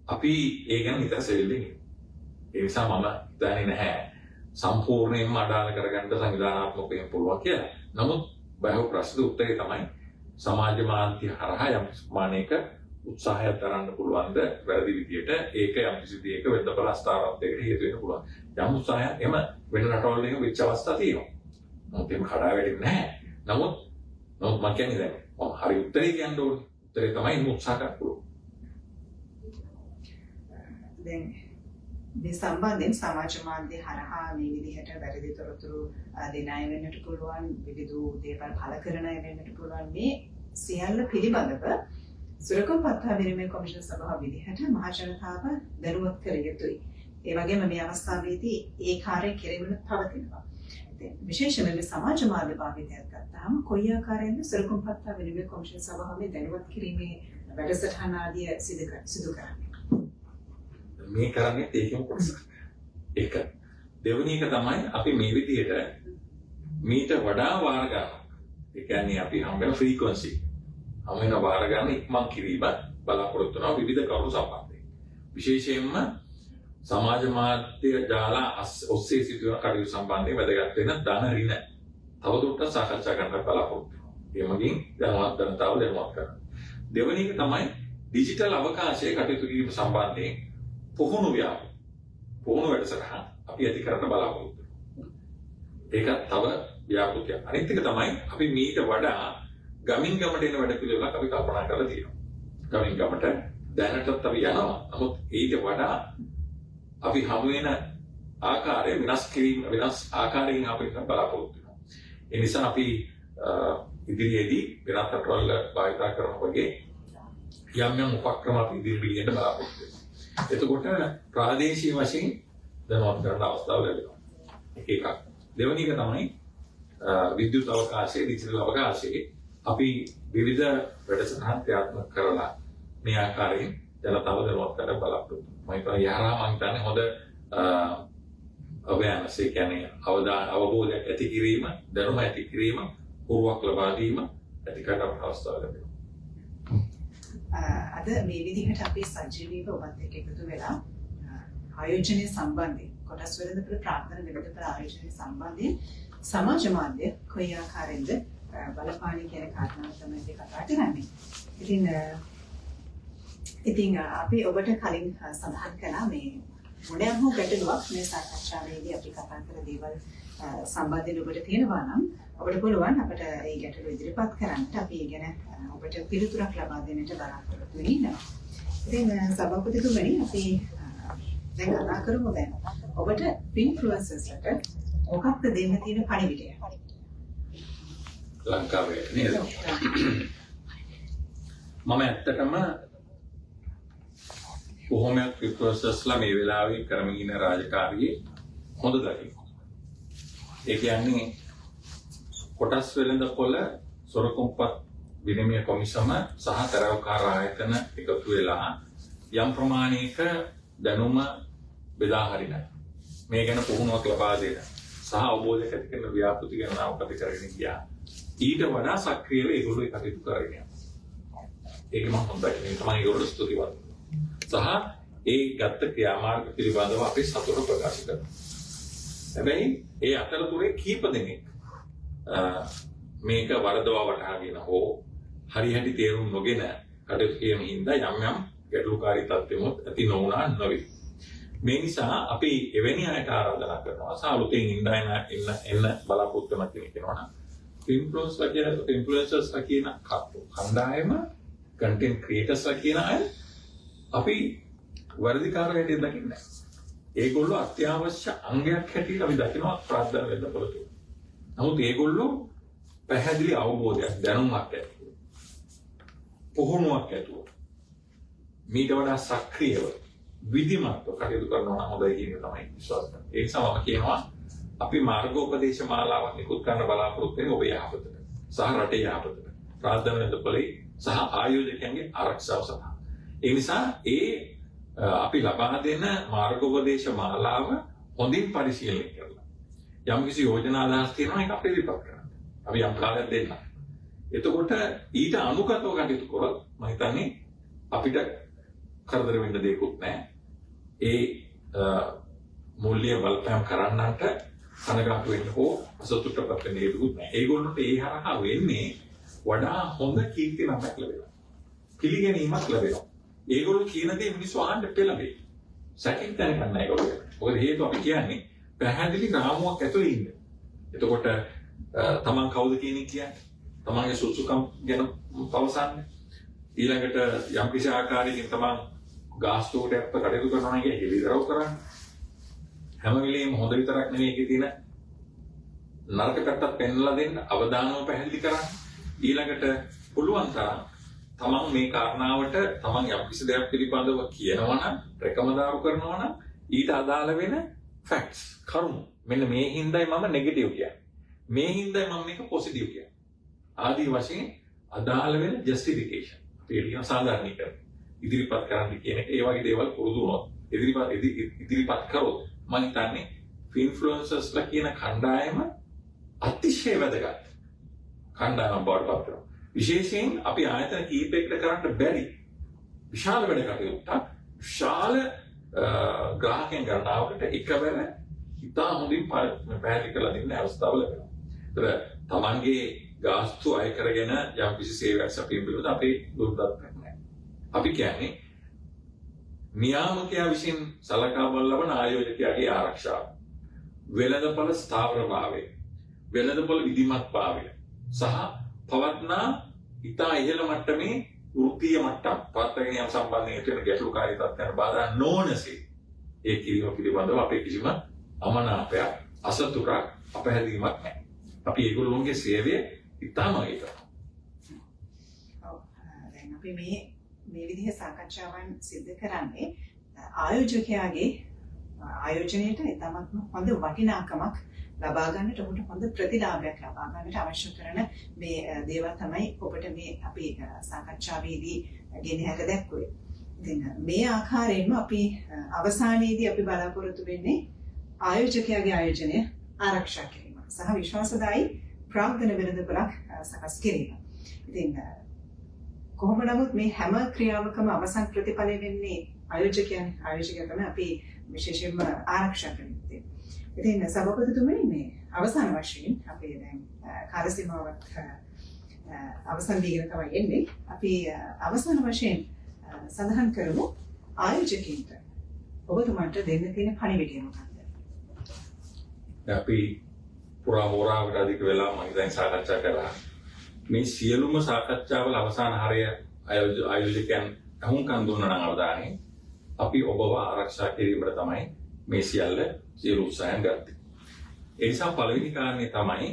[SPEAKER 2] අපි ඒ ගැන නිතර සෙල්ලෙන්නේ. ඒ නිසා මම දන්නේ නැහැ සම්පූර්ණයෙන්ම අඩාල කරගන්න සංවිධානාත්මකව වෙන්න පුළුවන් කියලා. නමුත් බයව ප්‍රශ්න උත්තරේ තමයි සමාජ මාධ්‍ය හරහා යම් ප්‍රමාණයක උත්සාහයක් දරන්න පුළුවන්ද වැරදි විදියට ඒක යම් කිසි දෙයක වෙද්දපල අස්ථාවරත්වයකට හේතු වෙන්න පුළුවන්. යම් උත්සාහයක් එම වෙන රටවල් වලින් වෙච්ච අවස්ථා තියෙනවා. නමුත් ඒක කඩා වැටෙන්නේ නැහැ. නමුත් මම කියන්නේ දැන් මම හරි උත්තරේ කියන්න ඕනේ. උත්තරේ තමයි උත්සාහ කරන්න පුළුවන්.
[SPEAKER 1] දැන් මේ සම්බන්ධයෙන් සමාජ මාධ්‍ය හරහා මේ විදිහට වැරදි තොරතුරු දෙන අය වෙන්නට පුළුවන්, විවිධ දේවල් පළ කරන අය වෙන්නට පුළුවන්. මේ සියල්ල පිළිබඳව සුරකම්පත්තා විනිමය කොමිෂන් සභාව විදිහට මහ ජනතාව දැනුවත් කර යුතුයි. ඒ වගේම මේ අවස්ථාවේදී ඒ කාර්ය කෙරෙන්න පවතිනවා. විශේෂයෙන්ම මේ සමාජ මාධ්‍ය භාවිතයක් ගත්තාම කොයි ආකාරයෙන්ද සුරකම්පත්තා විනිමය කොමිෂන් සභාවේ දැනුවත් කිරීමේ වැඩසටහන ආදිය සිදු කරන්නේ?
[SPEAKER 2] මේ කරන්නේ ඒකම කොටසක්. ඒක. දෙවෙනි එක තමයි අපි මේ විදිහට මීට වඩා වාර ගන්න. ඒ කියන්නේ අපි හම් වෙන ෆ්‍රීකවන්සි. හම් වෙන වාර ගන්න ඉක්මන් කිරීම බලාපොරොත්තු වෙනවා විවිධ කරුණු සම්බන්ධයෙන්. විශේෂයෙන්ම සමාජ මාධ්‍ය ජාල ඔස්සේ සිදුවන කටයුතු සම්බන්ධයෙන් වැදගත් වෙන ධන ඍණ තවදුරටත් සාකච්ඡා කරන්න බලාපොරොත්තු වෙනවා. ඒ වගේම දැනුවත් ජනතාව දැනුවත් කරනවා. දෙවෙනි එක තමයි ඩිජිටල් අවකාශයේ කටයුතු කිරීම සම්බන්ධයෙන් පුහුණු වැඩසටහන අපි ඇති කරන්න බලාපොරොත්තු වෙනවා. ඒක තව ව්‍යාපෘතියක්. අනිත් එක තමයි අපි මීට වඩා ගමින් ගමට එන වැඩ පිළිවෙලක් අපි කල්පනා කරලා තියෙනවා. ගමින් ගමට දැනටත් අපි යනවා. නමුත් ඊට වඩා අපි හමු වෙන ආකාරය වෙනස් ආකාරයකින් අපි බලාපොරොත්තු වෙනවා. ඒ නිසා අපි ඉදිරියේදී වෙනත් රටවල් භාවිත කරන වගේ යම් උපක්‍රම අපි ඉදිරියට බලාපොරොත්තු වෙනවා. එතකොට ප්‍රාදේශීය වශයෙන් දැනුවත් කරන්න අවස්ථාව ලැබෙනවා. එකක්. දෙවෙනි එක තමයි විද්‍යුත් අවකාශයේ ඩිජිටල් අවකාශයේ අපි විවිධ වැඩසටහන් ක්‍රියාත්මක කරලා මේ ආකාරයෙන් ජනතාව දැනුවත් කරන්න බලාපොරොත්තු වෙනවා. මම හිතන්නේ හොඳ අවබෝධයක් කියන්නේ අවබෝධයක් ඇති කිරීම, දැනුම ඇති කිරීම, පුරුවක් ලබා දීම ඇති කරන අවස්ථාව ලැබෙනවා.
[SPEAKER 1] අද මේ විදිහට අපි සජීවීව ඔබත් එක්ක එකතු වෙලා ආයෝජනයේ සම්බන්ධයෙන් කොටස් වෙළඳපොළ ප්‍රාර්ථනා වෙළඳපොළ ආයෝජනයේ සම්බන්ධයෙන් සමාජ මාධ්‍ය කොයි ආකාරයෙන්ද බලපාන කියන කාරණාව තමයි කතා කරන්නේ. ඉතින් අපි ඔබට කලින් සඳහන් කළා මේ මොනෑම හෝ ගැටලුවක් මේ සාකච්ඡාවේදී අපි කතා කර දේවල් සම්බන්ධයෙන් ඔබට තියෙනවා නම් ඔබට පුළුවන් අපට ඒ ගැටලුව ඉදිරිපත් කරන්නට අපි ඒ ගැන ඔබට පිළිතුරක් ලබා දෙන්නට බලාපොරොත්තු වෙනවා. ඉතින් සභාපතිතුමනි අපි දැන් කතා කරමු දැන් ඔබට ඉන්ෆ්ලුවෙන්සර්ස්ලට මොකක්ද දෙන්න තියෙන පණිවිඩය?
[SPEAKER 2] ලංකාවේ නේද? මම ඇත්තටම කොහොමද ඉන්ෆ්ලුවෙන්සර්ස්ලා මේ වෙලාවේ කරමින් ඉන්න රාජකාරියේ හොඳ දකිනවා. ඒ කියන්නේ කොටස් වෙළඳපොළ සොරකම්පත් විනිමය කොමිසම සහ තරවකාර ආයතන එකතු වෙලා යම් ප්‍රමාණයක දැනුම බෙදා හරින මේ ගැන පුහුණුවක් ලබා දෙන සහ අවබෝධයක් ඇති කරන ව්‍යාපෘති ගණනාවක් ඇති කරගෙන ගියා. ඊට වඩා සක්‍රියව ඒගොල්ලෝ කටයුතු කරගෙන යනවා. ඒක මම හොඳයි. මේ තමයි ඒගොල්ලෝ ස්තුතිවන්ත. සහ ඒ ගත්ත ක්‍රියාමාර්ග පිළිබඳව අපි සතුට ප්‍රකාශ කරනවා. හැබැයි ඒ අතරතුරේ කීප දෙනෙක් මේක වරදවා වටහාගෙන හෝ හරියට තේරුම් නොගෙන කටයුතු කිරීම හින්දා යම් ගැටලුකාරී තත්ත්වෙමුත් ඇති නොවුණා නෙවෙයි. මේ නිසා අපි එවැනි අයට ආරාධනා කරනවා සාලුතෙන් එන්න බලාපොරොත්තු වෙන කෙනෙක් වෙනවා. ඉන්ෆ්ලුවෙන්සර්ස්ලා කියන කණ්ඩායම content creatorsලා කියන අය අපි වර්ධිකාරය හැටියට දකින්නේ නැහැ. ඒගොල්ලෝ අත්‍යවශ්‍ය අංගයක් හැටියට අපි දකිනවා ප්‍රාර්ථනා වෙන්න පුළුවන්. නමුත් ඒගොල්ලෝ පැහැදිලි අවබෝධයක් දැනුමක් ඇතුව පුහුණුවක් ඇතුව මීට වඩා සක්‍රියව විධිමත්ව කටයුතු කරනවා නම් හොඳයි කියන තමයි විශ්වාස කරන්නේ. ඒ නිසා මම කියනවා අපි මාර්ගෝපදේශ මාලාවක් නිකුත් කරන්න බලාපොරොත්තු වෙන්නේ ඔබ යහපතට සහ රටේ යහපතට. ප්‍රාර්ථනා වෙන්න බලයි සහ ආයෝජකයන්ගේ ආරක්ෂාව සඳහා. ඒ නිසා අපි ලබා දෙන මාර්ගෝපදේශ මාලාව හොඳින් පරිශීලනය කරලා යම්කිසි යෝජනා අදහස් තියෙනවා ඒක අපිට ඉදිරිපත් කරන්න. අපි යම් කාලයක් දෙන්න. එතකොට ඊට අනුගතව කටයුතු කරොත් මම හිතන්නේ අපිට කරදර වෙන්න දෙයක්වත් නැහැ. ඒ මූල්‍ය බලපෑම් කරන්නන්ට කනගාටු වෙන්න හෝ අසතුටටපත් වෙන්න දෙයක්වත් නැහැ. ඒගොල්ලන්ට ඒ හරහා වෙන්නේ වඩා හොඳ කීර්තියක් ලැබෙනවා. පිළිගැනීමක් ලැබෙනවා. ඒගොල්ලෝ කියන දේ මිනිස්සු අහන්න පෙළඹෙයි. සැකෙන් දැනගන්න ඒගොල්ලෝ. මොකද හේතුව අපි කියන්නේ පැහැදිලි රාමුවක් ඇතුලේ ඉන්න. එතකොට තමන් කවුද කියන එක කියන්නේ. තමන්ගේ සුසුකම් ගැන පවසන්නේ. ඊළඟට යම් කිසි ආකාරයකින් තමන් ගාස්තුවට අප කටයුතු කරනවා නම් ඒක හෙළිදරව් කරන්න. හැම වෙලෙම හොඳ විතරක් නෙවෙයි ඒකේ තියෙන නරක පැත්තත් පෙන්වලා දෙන්න අවදානව පැහැදිලි කරන්න. ඊළඟට පුළුවන් තරම් තමන් මේ කාරණාවට තමන් යම් කිසි දෙයක් පිළිබඳව කියනවා නම් රෙකමන්ඩ් කරනවා නම් ඊට අදාළ වෙන ෆැක්ට්ස් කරුණු මෙන්න මේ හින්දායි මම නෙගටිව් කියන්නේ. මේ හින්දායි මම මේක පොසිටිව් කියන්නේ. ආදී වශයෙන් අදාළ වෙන ජස්ටිෆිකේෂන් අපේ කියන සාධාරණීකරණ ඉදිරිපත් කරන්න කියන එක ඒ වගේ දේවල් පුරුදු වුණොත් ඉදිරිපත් කරොත් මම හිතන්නේ ඉන්ෆ්ලුවෙන්සර්ස්ලා කියන කණ්ඩායම අතිශය වැදගත් කණ්ඩායමක් බවට පත් වෙනවා. විශේෂයෙන් අපි ආයතන කීපයකට කරන්න බැරි විශාල වැඩ කටයුත්තක් විශාල ග්‍රාහකයන් ගණනාවකට එකවර ඉතා හොඳින් පැහැදිලි කරලා දෙන්න අවස්ථාව ලැබෙනවා. ඒතර තමන්ගේ ගාස්තු අය කරගෙන යම් කිසි සේවයක් සපයීම පිළිබඳ අපේ දුර්දත්කමක් නැහැ. අපි කියන්නේ නියාමකයා විසින් සලකා බලන ලබන ආයෝජකයාගේ ආරක්ෂාව, වෙළඳපොළ ස්ථාවරභාවය, වෙළඳපොළ විධිමත්භාවය සහ පවත්නා ඉතා ඉහළ මට්ටමේ වෘත්තීය මට්ටම් පවත්වාගෙන යාම සම්බන්ධයෙන් තියෙන ගැටලුකාරී තත්ත්වයන් බාධා නොවනසේ ඒ කිරීම පිළිබඳව අපේ කිසිම අමනාපයක් අසතුටක් අපහැදීමක් නැහැ. අපි ඒගොල්ලෝගේ සේවය ඉතාම ඒකයි.
[SPEAKER 1] දැන් අපි මේ විදිහේ සාකච්ඡාවන් සිදු කරන්නේ ආයෝජකයාගේ ආයෝජනයේට ඉතාමත්ම හොඳ වටිනාකමක් ලබා ගන්නට උන්ට හොඳ ප්‍රතිලාභයක් ලබා ගන්නට අවශ්‍ය කරන මේ දේවල් තමයි ඔබට මේ අපි සාකච්ඡාවේදී ගෙනහැර දැක්වුවේ. ඉතින් මේ ආකාරයෙන්ම අපි අවසානයේදී අපි බලාපොරොත්තු වෙන්නේ ආයෝජකයාගේ ආයෝජනය ආරක්ෂා කිරීම සහ විශ්වාසදායී ප්‍රාග්ධන වෙළඳපොළක් සකස් කිරීම. ඉතින් කොහොම නමුත් මේ හැම ක්‍රියාවකම අවසන් ප්‍රතිඵලය වෙන්නේ ආයෝජකයා තමයි අපි විශේෂයෙන්ම ආරක්ෂා කරන්නේ. ඉතින් සභාපතිතුමනි මේ අවසාන වශයෙන් අපි දැන් කාල සීමාවත් අවසන් වීගෙන තමයි එන්නේ. අපි අවසාන වශයෙන් සඳහන් කරමු ආයෝජකයින්ට ඔබතුමාට දෙන්න තියෙන පණිවිඩය මොකක්ද?
[SPEAKER 2] අපි පුරා හෝරාවකට අධික වෙලා මම දැන් සාකච්ඡා කරා. මේ සියලුම සාකච්ඡාවල අවසාන හරය ආයෝජකයන් අහුම්කම් දුන්නා නම් අවධානය අපි ඔබව ආරක්ෂා කිරීමට තමයි මේ සියලු උත්සාහයන් ගත්තේ. ඒ නිසා පළවෙනි කාරණේ තමයි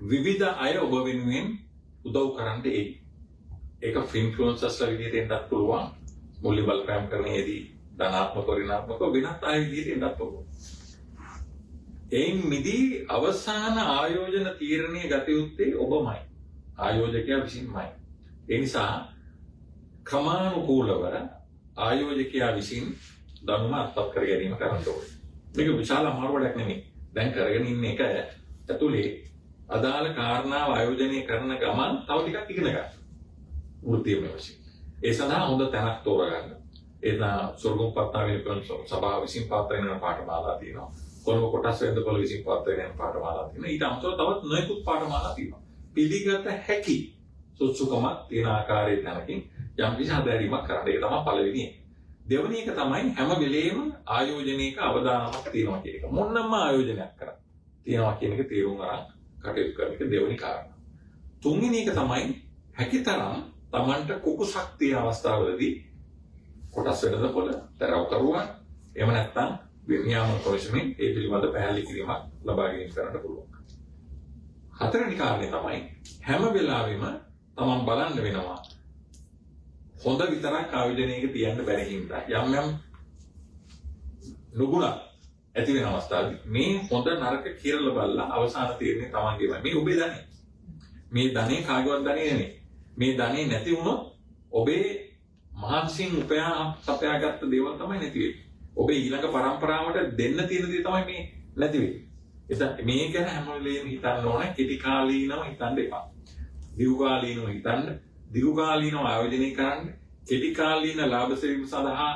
[SPEAKER 2] විවිධ අය ඔබ වෙනුවෙන් උදව් කරන්න එයි. ඒක ඉන්ෆ්ලුවෙන්සර්ස්ලා විදිහට එන්නත් පුළුවන්. මූල්‍ය බලපෑම් කරන්නේදී ධනාත්මක ඍණාත්මක වෙනත් අය විදිහට එන්නත් පුළුවන්. එයින් මිදී අවසාන ආයෝජන තීරණය ගත යුත්තේ ඔබමයි. ආයෝජකයා විසින්මයි. ඒ නිසා ක්‍රමානුකූලව ආයෝජකයා විසින් දනුම අත්පත් කර ගැනීම කරන්න ඕනේ. මේක විශාල අමාරු වැඩක් නෙමෙයි. දැන් කරගෙන ඉන්න එක ඇතුලේ අදාළ කාරණාව ආයෝජනය කරන ගමන් තව ටිකක් ඉගෙන ගන්න. වෘත්තීයම වශයෙන්. ඒ සඳහා හොඳ තැනක් තෝරගන්න. එතන සොරගම් පත්තාවේ සභාව විසින් පාත්‍ර වෙන පාඨමාලා තියෙනවා. කොළඹ කොටස් වෙළඳපොළ විසින් පාත්‍ර වෙන පාඨමාලා තියෙනවා. ඊට අමතරව තවත් නොයෙකුත් පාඨමාලා තියෙනවා. පිළිගත හැකි සුසුකමක් තියෙන ආකාරයේ තැනකින් යම් කිසි හදාරීමක් කරන්න. ඒක තමයි පළවෙනි එක. දෙවෙනි එක තමයි හැම වෙලේම ආයෝජනයක අවධානමක් තියෙනවා කියන එක. මොනම ආයෝජනයක් කරා තියෙනවා කියන එක තේරුම් ගන්න කටයුතු කරන එක දෙවෙනි කාරණා. තුන්වෙනි එක තමයි හැකිතරම් Tamanට කුකුසක් තියෙන අවස්ථාවලදී කොටස් වෙනදපොළ තරව කරුවා එහෙම නැත්නම් විද්‍යාත්මක ප්‍රශ්නෙ ඒ පිළිබඳ පැහැදිලි කිරීමක් ලබා ගැනීම කරන්න පුළුවන්. හතරවෙනි කාරණේ තමයි හැම වෙලාවෙම Taman බලන්න වෙනවා හොඳ විතරක් ආයෝජනයක තියන්න බැරි හින්දා යම් නුගුණ ඇති වෙන අවස්ථාවදී මේ හොඳ නරක කියලා බලලා අවසාන තීරණය Tamanගේමයි. මේ ඔබේ ධනෙ. මේ ධනෙ කාගේවත් ධනෙ නෙමෙයි. මේ ධනෙ නැති වුණොත් ඔබේ මහන්සියෙන් උපයාගත්ත දේවල් තමයි නැති වෙන්නේ. ඔබේ ඊළඟ පරම්පරාවට දෙන්න තියෙන දේ තමයි මේ නැති වෙන්නේ. එතන මේ ගැන හැම වෙලේම හිතන්න ඕනේ කෙටි කාලීනව හිතන්න එපා. දීර්ඝකාලීනව හිතන්න, දීර්ඝකාලීනව ආයෝජනය කරන්න, කෙටි කාලීන ලාභ සෙවීම සඳහා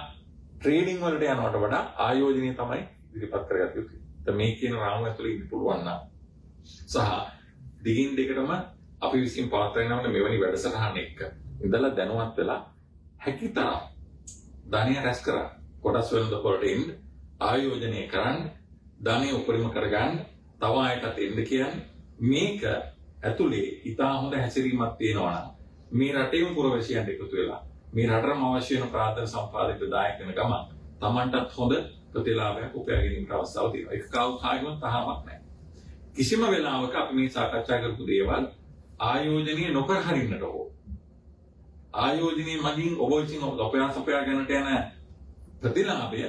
[SPEAKER 2] ට්‍රේඩින් වලට යනවට වඩා ආයෝජනය තමයි ඉදිරිපත් කරගත යුතුයි. දැන් මේ කියන රාමුව ඇතුළේ ඉන්න පුළුවන් නම් සහ දිගින් දිගටම අපි විසින් පාත්‍රය නමන මෙවැනි වැඩසටහන් එක්ක ඉඳලා දැනුවත් වෙලා හැකිතරම් ධනය රැස් කරා කොටස් වෙළඳපොළට එන්න ආයෝජනය කරන්න ධනය උපරිම කරගන්න තව ආයතත් එන්න කියන්නේ මේක ඇතුලේ ඉතා හොඳ හැසිරීමක් තියෙනවා නම් මේ රටේම පුරවැසියන් එකතු වෙලා මේ රටටම අවශ්‍ය වෙන ප්‍රාර්ථනා සම්පාදිත දායක වෙන ගමන් Tamanටත් හොඳ ප්‍රතිලාභයක් උපයා ගැනීමට අවස්ථාවක් තියෙනවා. ඒක කායිමත් තහමක් නැහැ. කිසිම වෙලාවක අපි මේ සාකච්ඡා කරපු දේවල් ආයෝජනීය නොකර හරින්නට ඕ. ආයෝජනීය මගින් ඔබ විසින් ඔපයා ගන්නට යන ප්‍රතිලාභය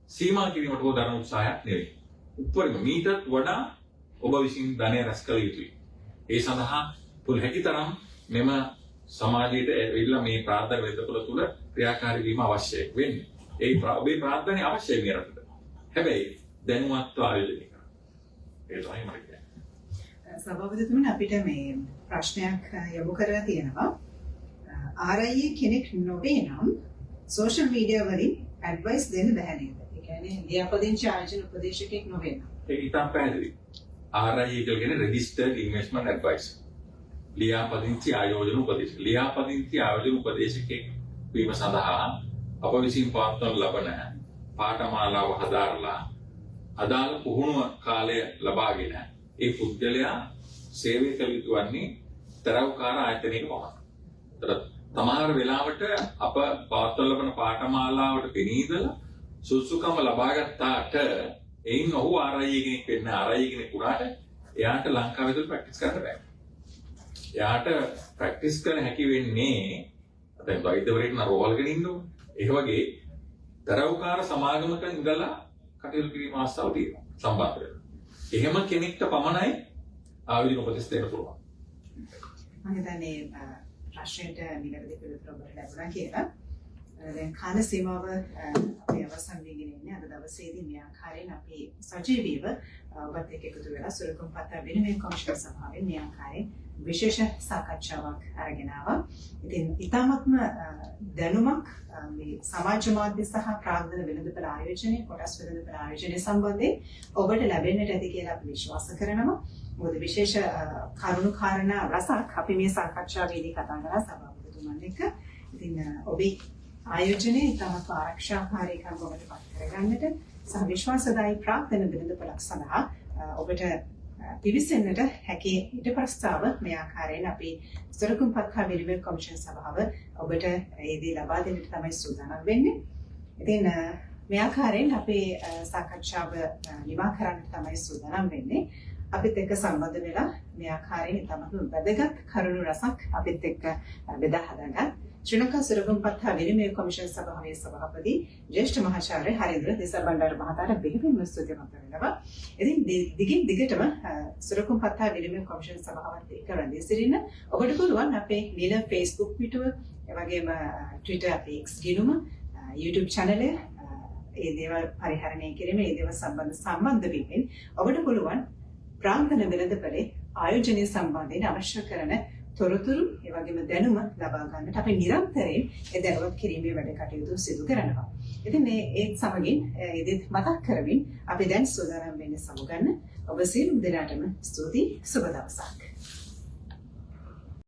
[SPEAKER 2] සීමා කිරීමට හෝ දරන උත්සාහයක් නෙවෙයි. උපරිම මීටත් වඩා ඔබ විසින් ධනය රැස් කළ යුතුයි. ඒ සඳහා පුල් හැකිතරම් මෙම සමාජයට එවිලා මේ ප්‍රාර්ථනා වෙළඳපොළ තුල ක්‍රියාකාරී වීම අවශ්‍යයි වෙන්නේ. ඒ ඔබේ ප්‍රාර්ථනාවේ අවශ්‍යයි මේ රටට. හැබැයි දැනුවත්ව ආයෝජනය කරන්න. ඒ තමයි මම කියන්නේ.
[SPEAKER 1] සභාපතිතුමනි අපිට මේ ප්‍රශ්නයක් යොමු කරලා තියෙනවා. RIA කෙනෙක් නොවේ නම් සෝෂල් මීඩියා වලින් ඇඩ්වයිස් දෙන්න බෑ නේද? ඒ කියන්නේ ලියාපදිංචි ආයෝජන උපදේශකෙක් නොවේ නම්.
[SPEAKER 2] ඒක ඉතාම පැහැදිලි. RIA කියන්නේ රෙජිස්ටර්ඩ් ඉන්වෙස්ට්මන්ට් ඇඩ්වයිසර්. ලියාපදිංචි ආයෝජන උපදේශක. ලියාපදිංචි ආයෝජන උපදේශකෙක් වීම සඳහා අප විසින් පවත්වන ලබන පාඨමාලාව හදාරලා අදාළ පුහුණුව කාලය ලබාගෙන ඒ පුද්ගලයා සේවය කළ යුතු වන්නේ තරවකාර ආයතනයක පමණයි. තමාර වෙලාවට අප පවත්වන ලබන පාඨමාලාවට පෙනීදලා සුසුකම ලබා ගත්තාට එයින් ඔහු RIA කෙනෙක් වෙන්න RIA කෙනෙක් වුණාට එයාට ලංකාවේ තුල ප්‍රැක්ටිස් කරන්න බෑ. එයාට ප්‍රැක්ටිස් කරන්න හැකි වෙන්නේ දැන් වෛද්‍යවරයෙක් නරෝවල්ගෙන ඉන්න ඕනේ. ඒ වගේ තරවකාර සමාගමක ඉඳලා කටයුතු කිරීම අවස්ථාවක් තියෙනවා සම්බන්ධ වෙලා. එහෙම කෙනෙක්ට පමණයි ආයෝජන උපදෙස් දෙන්න පුළුවන්.
[SPEAKER 1] මම හිතන්නේ ප්‍රශ්නෙට නිවැරදි පිළිතුර ඔබට ලැබුණා කියලා. දැන් කාල සීමාව අපි අවසන් වෙගෙන ඉන්නේ. අද දවසේදී මේ ආකාරයෙන් අපි සජීවීව ඔබත් එක්ක එකතු වෙලා සුරකුම් පත්‍ර විනිමය කොමිෂන් සභාවෙන් මේ ආකාරයෙන් විශේෂ සාකච්ඡාවක් අරගෙන ආවා. ඉතින් ඊටමත්ම දැනුමක් මේ සමාජ මාධ්‍ය සහ ප්‍රාග්ධන වෙළඳපොළ ආයෝජනයේ කොටස් වෙළඳපොළ ආයෝජනයේ සම්බන්ධයෙන් ඔබට ලැබෙන්නට ඇති කියලා අපි විශ්වාස කරනවා. මොකද විශේෂ කරුණු කාරණා රසක් අපි මේ සාකච්ඡාවේදී කතා කරලා සභාපතිතුමන් එක්ක. ඉතින් ඔබේ ආයෝජනයේ ඊටමත් ආරක්ෂාකාරීකම් ඔබට පත් කරගන්නට සහ විශ්වාසදායී ප්‍රාග්ධන වෙළඳපොළක් සඳහා ඔබට පිවිසෙන්නට හැකි ඊට ප්‍රස්තාව මේ ආකාරයෙන් අපි සුරකුම් පත්‍ර විනිමය කොමිෂන් සභාව ඔබට ඒදී ලබා දෙන්නට තමයි සූදානම් වෙන්නේ. ඉතින් මේ ආකාරයෙන් අපේ සාකච්ඡාව නිමා කරන්න තමයි සූදානම් වෙන්නේ. අපිත් එක්ක සම්බන්ධ වෙලා මේ ආකාරයෙන් තමයි වැදගත් කරුණු රසක් අපිත් එක්ක බෙදා හදාගන්න. ශ්‍රී ලංකා සුරකුම් පත්‍ර විනිමය කොමිෂන් සභාවේ සභාපති ජ්‍යෙෂ්ඨ මහාචාර්ය හරින්ද්‍ර දේශබණ්ඩාර මහතාට බෙහෙවින්ම ස්තුතිවන්ත වෙනවා. ඉතින් දිගින් දිගටම සුරකුම් පත්‍ර විනිමය කොමිෂන් සභාවත් එක්ක රැඳී සිටින්න ඔබට පුළුවන් අපේ නිල Facebook පිටුව, ඒ වගේම Twitter අපේ X ගිණුම, YouTube channel ඒ දේවල් පරිහරණය කිරීම, ඒ දේවල් සම්බන්ධ වීමෙන් ඔබට පුළුවන් ප්‍රාග්ධන වෙළඳපොළේ ආයෝජනය සම්බන්ධයෙන් අවශ්‍ය කරන තොරතුරු ඒ වගේම දැනුම ලබා ගන්නට අපි නිරන්තරයෙන් ඒ දැනුවත් කිරීමේ වැඩ කටයුතු සිදු කරනවා. ඉතින් මේ ඒත් සමගින් ඉදිත් මතක් කරමින් අපි දැන් සූදානම් වෙන්නේ සමුගන්න. ඔබ සියලු දෙනාටම ස්තුතියි. සුබ දවසක්.